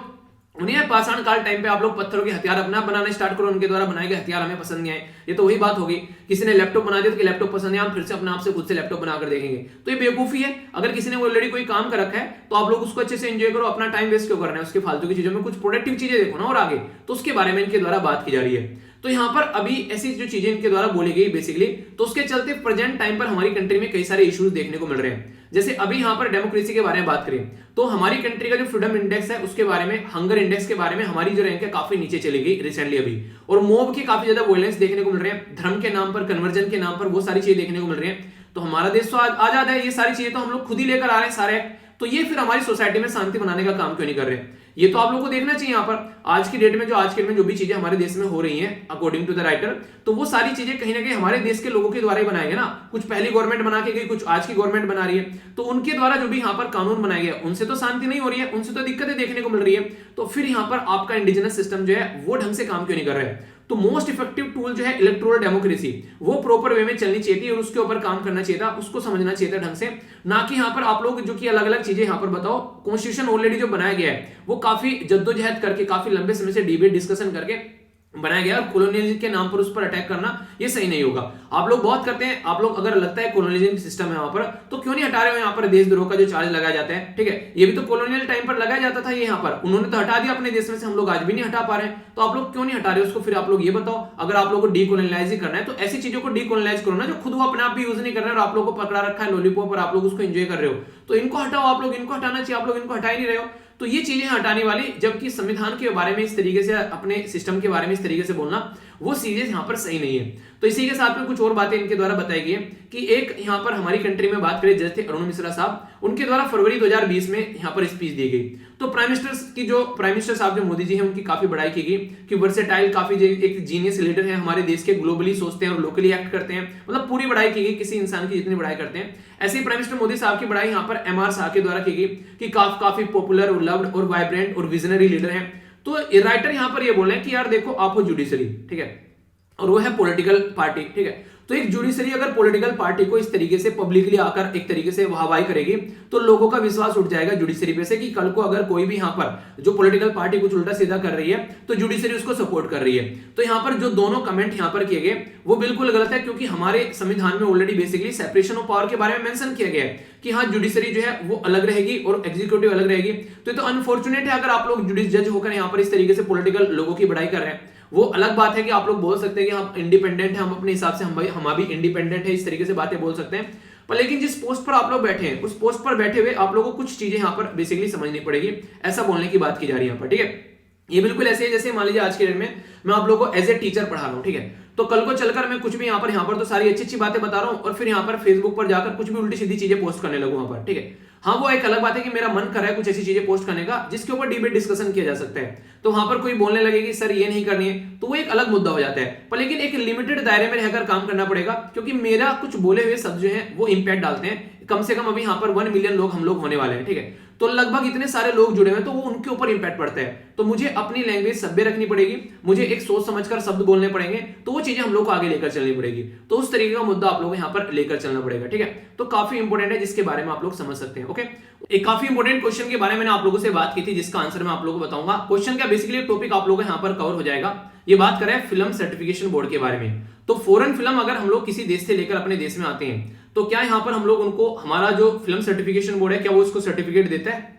उन्हें पाषाण काल टाइम पे आप लोग पत्थरों के हथियार अपना बनाने स्टार्ट करो, उनके द्वारा बनाए गए हथियार हमें पसंद नहीं आए। ये तो वही बात होगी, किसी ने लैपटॉप बना दिया तो लैपटॉप पसंद है, हम फिर से अपने आप से खुद से लैपटॉप बनाकर देखेंगे, तो ये बेवकूफी है। अगर किसी ने ऑलरेडी कोई काम कर रखा है तो आप लोग उसको अच्छे से एंजॉय करो, अपना टाइम वेस्ट क्यों करना है उसके फालतू की चीजों में, कुछ प्रोडक्टिव चीजें देखो ना। और आगे तो उसके बारे में इनके द्वारा बात की जा रही है। तो यहाँ पर अभी ऐसी जो चीजें इनके द्वारा बोली गई बेसिकली, तो उसके चलते प्रेजेंट टाइम पर हमारी कंट्री में कई सारे इश्यूज देखने को मिल रहे हैं। जैसे अभी यहाँ पर डेमोक्रेसी के बारे में बात करें तो हमारी कंट्री का जो फ्रीडम इंडेक्स है उसके बारे में, हंगर इंडेक्स के बारे में हमारी जो रैंक है काफी नीचे चली गई रिसेंटली अभी, और मॉब के काफी ज्यादा वायलेंस देखने को मिल रहे हैं, धर्म के नाम पर, कन्वर्जन के नाम पर वो सारी चीजें देखने को मिल रही है। तो हमारा देश तो आजाद है, ये सारी चीजें तो हम लोग खुद ही लेकर आ रहे हैं सारे, तो ये फिर हमारी सोसाइटी में शांति बनाने का काम क्यों नहीं कर रहे हैं? ये तो आप लोगों को देखना चाहिए। यहाँ पर आज की डेट में जो भी चीजें हमारे देश में हो रही हैं अकॉर्डिंग टू द राइटर, तो वो सारी चीजें कहीं ना कहीं हमारे देश के लोगों के द्वारा ही बनाए गए ना। कुछ पहली गवर्नमेंट बना के गई, कुछ आज की गवर्नमेंट बना रही है, तो उनके द्वारा जो भी यहाँ पर कानून बनाया गया उनसे तो शांति नहीं हो रही है, उनसे तो दिक्कतें देखने को मिल रही है। तो फिर यहाँ पर आपका इंडिजिनस सिस्टम जो है वो ढंग से काम क्यों नहीं कर रहा है? तो मोस्ट इफेक्टिव टूल जो है इलेक्टोरल डेमोक्रेसी, वो प्रॉपर वे में चलनी चाहिए थी और उसके ऊपर काम करना चाहिए था, उसको समझना चाहिए था ढंग से, ना कि यहाँ पर आप लोग जो कि अलग अलग चीजें यहाँ पर बताओ। कॉन्स्टिट्यूशन ऑलरेडी जो बनाया गया है वो काफी जद्दोजहद करके, काफी लंबे समय से डिबेट डिस्कशन करके बनाया गया, और कॉलोनियलिज्म के नाम पर उस पर अटैक करना ये सही नहीं होगा। आप लोग बहुत करते हैं, आप लोग अगर लगता है कॉलोनियलिज्म सिस्टम है वहां पर, तो क्यों नहीं हटा रहे हो यहाँ पर देशद्रोह का जो चार्ज लगाया जाता है, ठीक है। ये भी तो कॉलोनियल टाइम पर लगाया जाता था, ये यहाँ पर उन्होंने तो हटा दिया अपने देश में से, हम लोग आज भी नहीं हटा पा रहे हैं, तो आप लोग क्यों नहीं हटा रहे उसको? फिर आप लोग ये बताओ, अगर आप लोग को डीकोलोनाइज ही करना है तो ऐसी चीजों को डीकोलोनाइज करो ना जो खुद वो अपने आप भी यूज नहीं कर रहे हैं और आप लोग को पकड़ा रखा है लॉलीपॉप और आप लोग उसको एंजॉय कर रहे हो, तो इनको हटाओ। आप लोग इनको हटाना चाहिए, आप लोग इनको हटा ही नहीं रहे हो। तो ये चीजें हटाने वाली, जबकि संविधान के बारे में इस तरीके से, अपने सिस्टम के बारे में इस तरीके से बोलना वो सीरियस यहाँ पर सही नहीं है। तो इसी के साथ में कुछ और बातें इनके द्वारा बताई गई है कि एक यहाँ पर हमारी कंट्री में बात करें, जज थे अरुण मिश्रा साहब, उनके द्वारा फरवरी 2020 में यहाँ पर स्पीच दी गई। तो प्राइम मिनिस्टर साहब जो मोदी जी हैं उनकी काफी बड़ाई की गई कि वर्सेटाइल, काफी एक जीनियस लीडर है हमारे देश के, ग्लोबली सोचते हैं और लोकली एक्ट करते हैं, मतलब पूरी बड़ाई की गई, किसी इंसान की जितनी बड़ाई करते हैं। ऐसे ही प्राइम मिनिस्टर मोदी साहब की बड़ाई यहाँ पर MR शाह के द्वारा की गई कि काफी पॉपुलर और लव्ड और वाइब्रेंट और विजनरी लीडर हैं। तो राइटर यहाँ पर ये बोल रहे हैं कि यार देखो, आप हो जुडिशरी, ठीक है, और वो है पॉलिटिकल पार्टी, ठीक है। तो एक जुडिशरी अगर पॉलिटिकल पार्टी को इस तरीके से पब्लिकली आकर एक तरीके से वाहवाही करेगी तो लोगों का विश्वास उठ जाएगा जुडिशरी पे से, कि कल को अगर कोई भी यहाँ पर जो पॉलिटिकल पार्टी कुछ उल्टा सीधा कर रही है तो जुडिशरी उसको सपोर्ट कर रही है। तो यहाँ पर जो दोनों कमेंट यहाँ पर किए गए वो बिल्कुल गलत है, क्योंकि हमारे संविधान में already basically separation of power के बारे में मेंशन किया गया है कि हाँ जुडिशरी जो है वो अलग रहेगी और एग्जीक्यूटिव अलग रहेगी। तो ये तो अनफॉर्चुनेट है अगर आप लोग जज होकर यहाँ पर इस तरीके से पॉलिटिकल लोगों की बड़ाई कर रहे हैं। वो अलग बात है कि आप लोग बोल सकते हैं कि हम इंडिपेंडेंट हैं, हम अपने हिसाब से हम भी इंडिपेंडेंट है, इस तरीके से बातें बोल सकते हैं। पर लेकिन जिस पोस्ट पर आप लोग बैठे हैं उस पोस्ट पर बैठे हुए आप लोगों को कुछ चीजें यहाँ पर बेसिकली समझनी पड़ेगी, ऐसा बोलने की बात की जा रही है यहाँ पर, ठीक है। ये बिल्कुल ऐसे है जैसे मान लीजिए आज के डेट में मैं आप लोगों को एज ए टीचर पढ़ा रहा हूँ, ठीक है, तो कल को चलकर मैं कुछ भी यहाँ पर तो सारी अच्छी अच्छी बातें बता रहा हूँ और फिर यहाँ पर फेसबुक पर जाकर कुछ भी उल्टी सीधी चीजें पोस्ट करने लगूँ वहां पर, ठीक है। हाँ, वो एक अलग बात है कि मेरा मन कर रहा है कुछ ऐसी चीजें पोस्ट करने का जिसके ऊपर डिबेट डिस्कशन किया जा सकता है, तो वहां पर कोई बोलने लगे कि सर ये नहीं करनी है, तो वो एक अलग मुद्दा हो जाता है। पर लेकिन एक लिमिटेड दायरे में रहकर काम करना पड़ेगा, क्योंकि मेरा कुछ बोले हुए शब्द जो है वो इंपैक्ट डालते हैं। कम से कम अभी यहाँ पर 1 मिलियन लोग हम लोग होने वाले हैं, ठीक है, तो लगभग इतने सारे लोग जुड़े हुए हैं, तो वो उनके ऊपर इंपैक्ट पड़ता है। तो मुझे अपनी लैंग्वेज सभ्य रखनी पड़ेगी, मुझे एक सोच समझकर शब्द बोलने पड़ेंगे, तो वो चीजें हम लोग को आगे लेकर चलनी पड़ेगी। तो उस तरीके का मुद्दा आप लोग यहाँ पर लेकर चलना पड़ेगा, ठीक है। तो काफी इंपॉर्टेंट है, जिसके बारे में आप लोग समझ सकते हैं। ओके, एक काफी इंपॉर्टेंट क्वेश्चन के बारे में मैंने आप लोगों से बात की थी, जिसका आंसर मैं आप लोगों को बताऊंगा। क्वेश्चन का बेसिकली टॉपिक आप लोगों को यहाँ पर कवर हो जाएगा। ये बात करें फिल्म सर्टिफिकेशन बोर्ड के बारे में, तो फॉरेन फिल्म अगर हम लोग किसी देश से लेकर अपने देश में आते हैं, तो क्या यहाँ पर हम लोग उनको, हमारा जो फिल्म सर्टिफिकेशन बोर्ड है, क्या वो इसको सर्टिफिकेट देता है?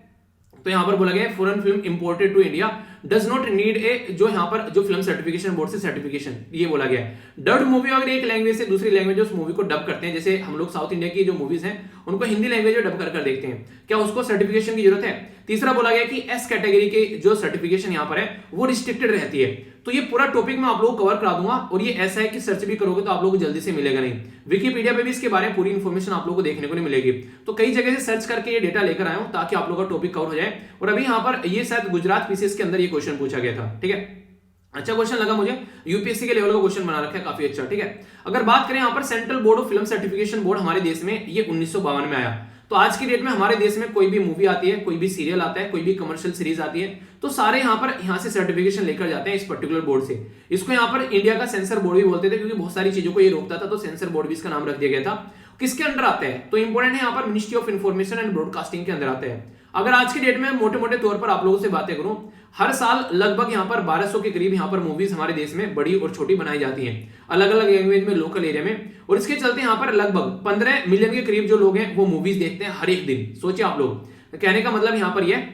तो यहां पर बोला गया foreign film imported to India does not need a, जो यहां पर जो फिल्म सर्टिफिकेशन बोर्ड से सर्टिफिकेशन, ये बोला गया है। डब्ड मूवी अगर एक लैंग्वेज से दूसरी लैंग्वेज उस मूवी को डब करते हैं, जैसे हम लोग साउथ इंडिया की जो मूवीज हैं उनको हिंदी लैंग्वेज में डब कर देखते हैं, क्या उसको सर्टिफिकेशन की जरूरत है? तीसरा बोला गया कि एस कैटेगरी के जो सर्टिफिकेशन यहां पर है वो रिस्ट्रिक्टेड रहती है। तो ये पूरा टॉपिक मैं आप लोगों को कवर करा दूंगा, और ये ऐसा है कि सर्च भी करोगे तो आप लोगों को जल्दी से मिलेगा नहीं। विकिपीडिया पे भी इसके बारे में पूरी इंफॉर्मेशन आप लोगों को देखने को नहीं मिलेगी। तो कई जगह से सर्च करके ये डेटा लेकर आया हूं ताकि आप लोगों का टॉपिक कवर हो जाए। और अभी यहाँ पर ये शायद गुजरात पीसीएस के अंदर ये क्वेश्चन पूछा गया था, ठीक है, अच्छा क्वेश्चन लगा मुझे, यूपीएससी के लेवल का क्वेश्चन बना रखा है, काफी अच्छा, ठीक है। अगर बात करें यहाँ पर central board of film certification board हमारे देश में ये 1952 में आया। तो आज की डेट में हमारे देश में कोई भी मूवी आती है, कोई भी सीरियल आता है, कोई भी कमर्शियल सीरीज आती है, तो सारे यहाँ से सर्टिफिकेशन लेकर जाते हैं इस पर्टिकुलर बोर्ड से। इसको यहाँ पर इंडिया का सेंसर बोर्ड भी बोलते थे, क्योंकि बहुत सारी चीजों को ये रोकता था, तो सेंसर बोर्ड भी इसका नाम रख दिया गया था। किसके अंडर आते हैं? तो इंपॉर्टेंट है यहाँ पर ministry of information and broadcasting के अंदर आते हैं। अगर आज की डेट में मोटे मोटे तौर पर आप लोगों से बातें करूं, हर साल लगभग यहाँ पर 1200 के करीब यहाँ पर मूवीज हमारे देश में बड़ी और छोटी बनाई जाती हैं, अलग अलग लैंग्वेज में, लोकल एरिया में, और इसके चलते यहाँ पर लगभग 15 मिलियन के करीब जो लोग हैं वो मूवीज देखते हैं हर एक दिन। सोचिए आप लोग, कहने का मतलब यहाँ पर यह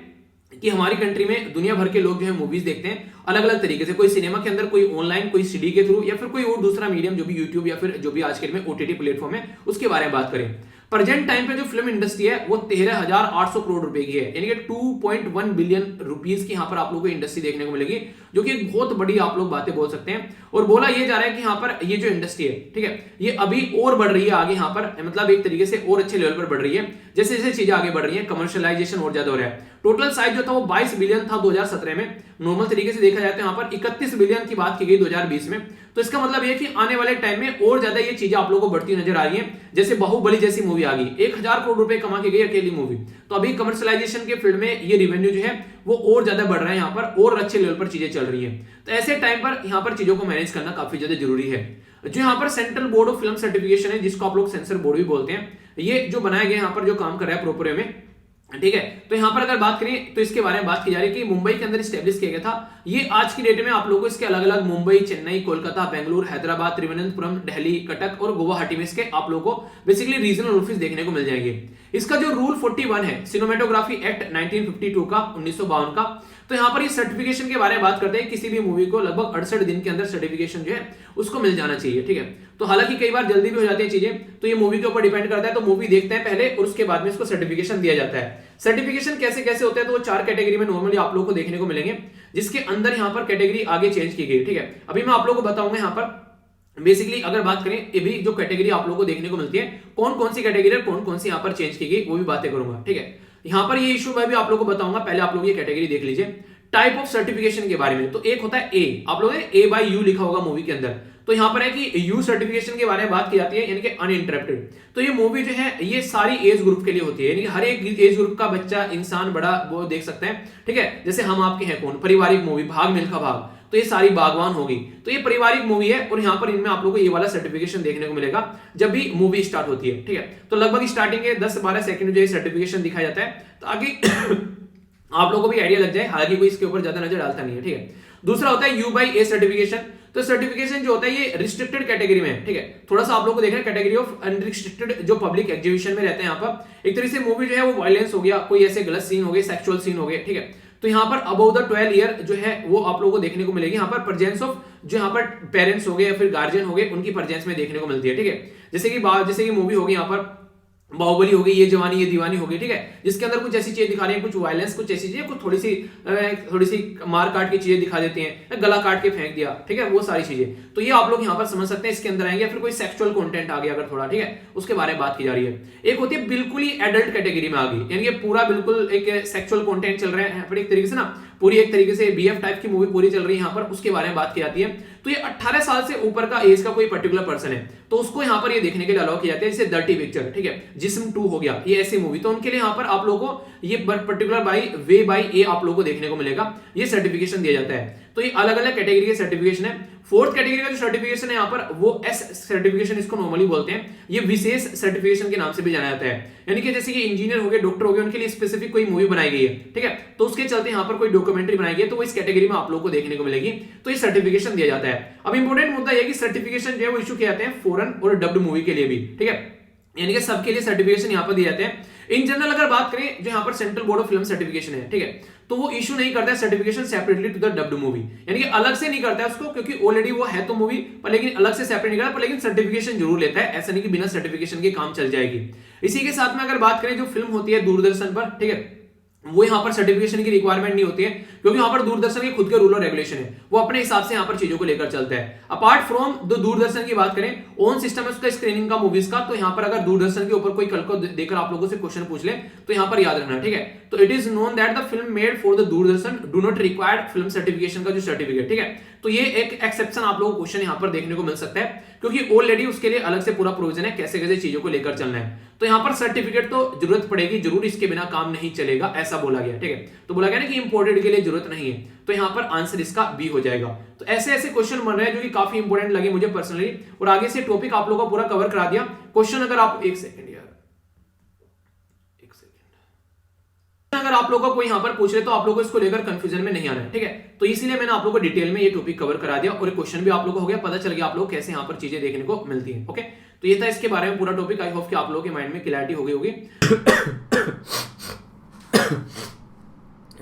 कि हमारी कंट्री में दुनिया भर के लोग जो है मूवीज देखते हैं अलग अलग तरीके से, कोई सिनेमा के अंदर, कोई ऑनलाइन, कोई सीडी के थ्रू, या फिर कोई और दूसरा मीडियम जो भी यूट्यूब या फिर जो भी आज के में ओटीटी प्लेटफॉर्म है उसके बारे में बात करें। प्रेजेंट टाइम पे जो फिल्म इंडस्ट्री है वो 13,800 करोड़ रुपए की है, यानी कि 2.1 बिलियन रुपीस की यहाँ पर आप लोगों को इंडस्ट्री देखने को मिलेगी, जो कि एक बहुत बड़ी आप लोग बातें बोल सकते हैं। और बोला ये जा रहा है कि यहाँ पर ये जो इंडस्ट्री है, ठीक है, ये अभी और बढ़ रही है आगे, यहाँ पर मतलब एक तरीके से और अच्छे लेवल पर बढ़ रही है। जैसे जैसे चीजें आगे बढ़ रही है, कमर्शियलाइजेशन और ज्यादा हो रहा है। टोटल साइज जो था वो 22 बिलियन था 2017 में, नॉर्मल तरीके से देखा जाए तो यहाँ पर 31 बिलियन की बात की गई 2020 में। तो इसका मतलब ये कि आने वाले टाइम में और ज्यादा ये चीजें आप लोगों को बढ़ती नजर आ रही हैं। जैसे बाहुबली जैसी मूवी आ गई, 1000 करोड़ रुपए कमा के गई अकेली मूवी, तो अभी कमर्शियलाइजेशन के फील्ड में ये रिवेन्यू जो है वो और ज्यादा बढ़ रहा है, यहाँ पर और अच्छे लेवल पर चीजें चल रही हैं। तो ऐसे टाइम पर यहाँ पर चीजों को मैनेज करना काफी ज्यादा जरूरी है। जो यहाँ पर central board of film certification है, जिसको आप लोग सेंसर बोर्ड भी बोलते हैं, ये जो बनाया गया यहाँ पर जो काम कर रहा है प्रॉपर वे में, ठीक है। तो यहां पर अगर बात करें तो इसके बारे में बात की जा रही है कि मुंबई के अंदर स्टैब्लिश किया गया था। ये आज की डेट में आप लोगों को इसके अलग अलग मुंबई, चेन्नई, कोलकाता, बेंगलुरु, हैदराबाद, त्रिवेंद्रपुरम, दिल्ली, कटक और गुवाहाटी में इसके आप लोगों को बेसिकली रीजनल ऑफिस देखने को मिल जाएंगे। इसका जो रूल 41 है, सिनेमेटोग्राफी एक्ट 1952 का, 1952 का, तो यहां पर इस सर्टिफिकेशन के बारे में बात करते हैं। किसी भी मूवी को लगभग 68 दिन के अंदर सर्टिफिकेशन जो है उसको मिल जाना चाहिए, ठीक है। तो हालांकि कई बार जल्दी भी हो जाती है चीजें, तो ये मूवी के ऊपर डिपेंड करता है। तो मूवी देखते हैं पहले और उसके बाद में इसको सर्टिफिकेशन दिया जाता है। सर्टिफिकेशन कैसे कैसे होता है, तो वो 4 कैटेगरी में नॉर्मली आप लोगों को देखने को मिलेंगे, जिसके अंदर यहाँ पर कैटेगरी आगे चेंज की गई, ठीक है। अभी मैं आप लोगों को बताऊंगा यहाँ पर बेसिकली अगर बात करें, ये भी जो कैटेगरी आप लोगों को देखने को मिलती है, कौन कौन सी कैटेगरी, कौन कौन सी यहाँ पर चेंज की गई, वो भी बातें करूंगा, ठीक है। यहाँ पर ये इशू मैं भी आप लोगों को बताऊंगा, पहले आप लोग ये कैटेगरी देख लीजिए। टाइप ऑफ सर्टिफिकेशन के बारे में, तो एक होता है ए, आप लोगों ने ए बाय यू लिखा होगा मूवी के अंदर, तो यहां पर है कि यू सर्टिफिकेशन के बारे में बात की जाती है, यानी कि अनइंटरप्टेड। तो ये मूवी जो है ये सारी एज ग्रुप के लिए होती है, यानी कि हर एक एज ग्रुप का बच्चा, इंसान, बड़ा वो देख सकते हैं, ठीक है। जैसे हम आपके हैं कौन, पारिवारिक मूवी, भाग मिल्खा भाग, तो ये सारी बागवान होगी, तो ये पारिवारिक मूवी है। और यहाँ पर इनमें आप लोगों को ये वाला सर्टिफिकेशन देखने को मिलेगा जब भी मूवी स्टार्ट होती है, ठीक है। तो लगभग स्टार्टिंग के 10-12 सेकंड जो ये सर्टिफिकेशन दिखाया जाता है, ताकि आप लोगों को भी आइडिया लग जाए, हालांकि कोई इसके ऊपर ज्यादा नजर डालता नहीं है, ठीक है। दूसरा होता है यू बाई ए सर्टिफिकेशन। तो सर्टिफिकेशन जो होता है ये रिस्ट्रिक्टेड कैटेगरी में है, ठीक है। थोड़ा सा आप लोगों को देखना, कैटेगरी ऑफ अनरिस्ट्रिक्टेड जो पब्लिक एग्जीबिशन में रहते हैं। यहाँ पर एक तरीके से मूवी जो है वो वायलेंस हो गया, कोई ऐसे गलत सीन हो गए, सेक्सुअल सीन हो गए, ठीक है। तो यहाँ पर अबव द 12 ईयर जो है वो आप लोगों को देखने को मिलेगी। यहाँ पर प्रेजेंस ऑफ जो यहाँ पर पेरेंट्स हो गए या फिर गार्जियन हो गए, उनकी प्रेजेंस में देखने को मिलती है, ठीक है। जैसे कि मूवी होगी यहाँ पर बाहुबली हो गई, ये जवानी ये दीवानी हो गई, ठीक है, जिसके अंदर कुछ ऐसी चीजें दिखा रही हैं, कुछ वायलेंस, कुछ ऐसी चीजें, कुछ थोड़ी सी मार काट की चीजें दिखा देते हैं, गला काट के फेंक दिया, ठीक है, वो सारी चीजें, तो ये आप लोग यहाँ पर समझ सकते हैं इसके अंदर आएंगे। फिर कोई सेक्सुअल कंटेंट आ गया अगर थोड़ा, ठीक है, उसके बारे में बात की जा रही है। एक होती है बिल्कुल ही एडल्ट कैटेगरी में आ गई, यानी कि पूरा बिल्कुल एक सेक्सुअल कंटेंट चल रहा है, फिर एक तरीके से ना पूरी एक तरीके से बीएफ टाइप की मूवी पूरी चल रही है यहाँ पर, उसके बारे में बात की जाती है। तो ये 18 साल से ऊपर का एज का कोई पर्टिकुलर पर्सन है तो उसको यहाँ पर ये देखने के लिए अलाउ किया जाता है, जैसे डर्टी पिक्चर, ठीक है, जिस्म 2 हो गया, ये ऐसी मूवी, तो उनके लिए यहाँ पर आप लोगों को ये पर्टिकुलर बाई ए आप लोगों को देखने को मिलेगा, ये सर्टिफिकेशन दिया जाता है। तो ये अलग अलग कैटेगरी के सर्टिफिकेशन है। फोर्थ कैटेगरी का जो सर्टिफिकेशन है यहाँ पर वो एस सर्टिफिकेशन इसको नॉर्मली बोलते हैं, ये विशेष सर्टिफिकेशन के नाम से भी जाना जाता है, यानी कि जैसे कि इंजीनियर हो गए, डॉक्टर हो गए, उनके लिए स्पेसिफिक कोई मूवी बनाई गई है, ठीक है, तो उसके चलते यहाँ पर कोई डॉक्यूमेंट्री बनाई गई है, तो वो इस कैटेगरी में आप लोगों को देखने को मिलेगी, तो ये सर्टिफिकेशन दिया जाता है। अब इंपॉर्टेंट मुद्दा यह कि सर्टिफिकेशन जो है वो इशू किए जाते हैं फॉरेन और डब्ड मूवी के लिए भी, ठीक है, यानी कि सबके लिए सर्टिफिकेशन यहाँ पर दिए जाते हैं। इन जनरल अगर बात करें जो यहाँ पर central board of film certification है, ठीक है, तो वो इशू नहीं करता है certification separately to the dubbed movie, यानी कि अलग से नहीं करता है उसको, क्योंकि ऑलरेडी वो है तो मूवी पर, लेकिन अलग से सेपरेट नहीं करता, पर लेकिन सर्टिफिकेशन जरूर लेता है, ऐसा नहीं कि बिना सर्टिफिकेशन के काम चल जाएगी। इसी के साथ में अगर बात करें जो फिल्म होती है दूरदर्शन पर, ठीक है, वो यहाँ पर सर्टिफिकेशन की रिक्वायरमेंट नहीं होती है, क्योंकि यहाँ पर दूरदर्शन के खुद के रूल और रेगुलेशन है, वो अपने हिसाब से यहाँ पर चीजों को लेकर चलता है। अपार्ट फ्रॉम दूरदर्शन की बात करें, ओन सिस्टम है उसका स्क्रीनिंग का मूवीज का, तो यहाँ पर अगर दूरदर्शन के ऊपर कोई कल को देकर आप लोगों से क्वेश्चन पूछ ले तो यहाँ पर याद रखना, ठीक है, तो it is known that the film made for the Doordarshan do not required film certification का जो सर्टिफिकेट, ठीक है, तो ये एक एक्सेप्शन आप लोगों को क्वेश्चन यहाँ पर देखने को मिल सकता है, क्योंकि ऑलरेडी उसके लिए अलग से पूरा प्रोविजन है कैसे कैसे चीजों को लेकर चलना है, तो यहाँ पर सर्टिफिकेट तो जरूरत पड़ेगी जरूर, इसके बिना काम नहीं चलेगा, ऐसा बोला गया, ठीक है, तो बोला गया ना कि इंपोर्टेड के लिए जरूरत नहीं है, तो यहाँ पर आंसर इसका बी हो जाएगा। तो ऐसे ऐसे क्वेश्चन बन रहे हैं जो कि काफी इंपोर्टेंट लगे मुझे पर्सनली, और आगे से टॉपिक आप लोगों को पूरा कवर करा दिया। क्वेश्चन अगर आप एक सेकंड अगर आप लोगों को कोई यहाँ पर पूछ रहे तो आप लोगों को इसको लेकर कंफ्यूजन में नहीं आना है, ठीक है, तो इसीलिए मैंने आप लोगों को डिटेल में ये टॉपिक कवर करा दिया, और क्वेश्चन भी आप लोगों को हो गया, पता चल गया आप लोग कैसे यहाँ पर चीजें देखने को मिलती हैं। ओके, तो ये था इसके बारे में पूरा टॉपिक। आई होप कि आप लोगों के माइंड में क्लैरिटी हो गई होगी।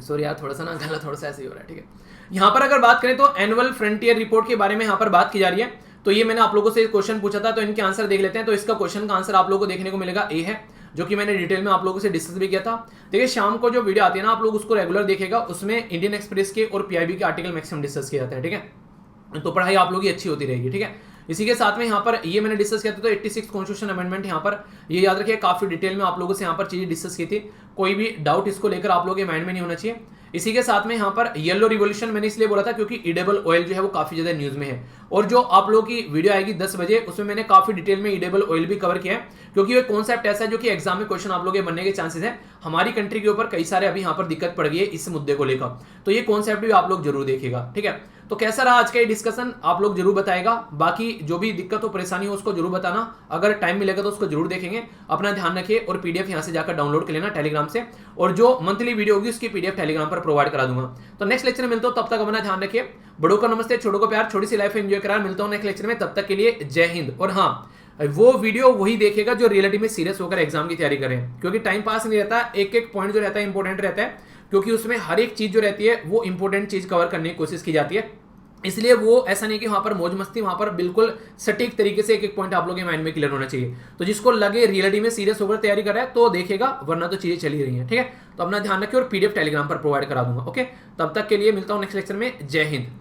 सॉरी यार, थोड़ा सा ना गला थोड़ा सा ऐसे ही हो रहा है, ठीक है। यहाँ पर अगर बात करें तो एनुअल फ्रंटियर रिपोर्ट के बारे में यहाँ पर बात की जा रही है, तो ये मैंने आप लोगों से क्वेश्चन पूछा था, तो इनके आंसर देख लेते हैं। तो इसका क्वेश्चन का आंसर आप लोगों को देखने को मिलेगा ए है, जो कि मैंने डिटेल में आप लोगों से डिस्कस भी किया था। देखिए शाम को जो वीडियो आती है ना, आप लोग उसको रेगुलर देखेगा, उसमें इंडियन एक्सप्रेस के और पीआईबी के आर्टिकल मैक्सिमम डिस्कस किए जाते हैं, ठीक है, तो पढ़ाई आप लोगों की अच्छी होती रहेगी, ठीक है। इसी के साथ में यहाँ पर ये मैंने डिस्कस किया था, तो 86 कॉन्स्टिट्यूशन अमेंडमेंट यहाँ पर ये याद रखिए, काफी डिटेल में आप लोगों से यहाँ पर चीजें डिस्कस की थी, कोई भी डाउट इसको लेकर आप लोगों के माइंड में नहीं होना चाहिए। इसी के साथ में यहाँ पर येलो रिवोल्यूशन मैंने इसलिए बोला था क्योंकि ईडेबल ऑयल जो है वो काफी ज्यादा न्यूज में है, और जो आप लोगों की वीडियो आएगी 10 बजे उसमें मैंने काफी डिटेल में ईडेबल ऑयल भी कवर किया है, क्योंकि ये कॉन्सेप्ट ऐसा है जो कि एग्जाम में क्वेश्चन आप लोगों के बनने के चांसेस है। हमारी कंट्री के ऊपर कई सारे अभी यहाँ पर दिक्कत पड़ गई है इस मुद्दे को लेकर, तो ये कॉन्सेप्ट भी आप लोग जरूर देखिएगा, ठीक है। तो कैसा रहा आज का ये डिस्कशन आप लोग जरूर बताएगा, बाकी जो भी दिक्कत हो परेशानी हो उसको जरूर बताना, अगर टाइम मिलेगा तो उसको जरूर देखेंगे। अपना ध्यान रखिए, और पीडीएफ यहाँ से जाकर डाउनलोड कर लेना टेलीग्राम से, और जो मंथली वीडियो होगी उसकी पीडीएफ टेलीग्राम पर प्रोवाइड करा दूंगा। तो नेक्स्ट लेक्चर में मिलता हूं, तब तक अपना ध्यान रखिए। बड़ों का नमस्ते, छोटों को प्यार, छोटी सी लाइफ एंजॉय करा। मिलता हूं नेक्स्ट लेक्चर में, तब तक के लिए जय हिंद। और हाँ, वो वीडियो वही देखेगा जो रियलिटी में सीरियस होकर एग्जाम की तैयारी करें, क्योंकि टाइम पास नहीं रहता, एक एक पॉइंट जो रहता है इंपॉर्टेंट रहता है, क्योंकि उसमें हर एक चीज जो रहती है वो इंपॉर्टेंट चीज कवर करने की कोशिश की जाती है। इसलिए वो ऐसा नहीं कि वहां पर मौज मस्ती, वहां पर बिल्कुल सटीक तरीके से एक एक पॉइंट आप लोगों के माइंड में क्लियर होना चाहिए। तो जिसको लगे रियलिटी में सीरियस होकर तैयारी कर रहा है तो देखेगा, वरना तो चीजें चली रही हैं, ठीक है। तो अपना ध्यान रखिए, और पीडीएफ टेलीग्राम पर प्रोवाइड करा दूंगा। ओके, तब तक के लिए मिलता हूं नेक्स्ट लेक्चर में। जय हिंद।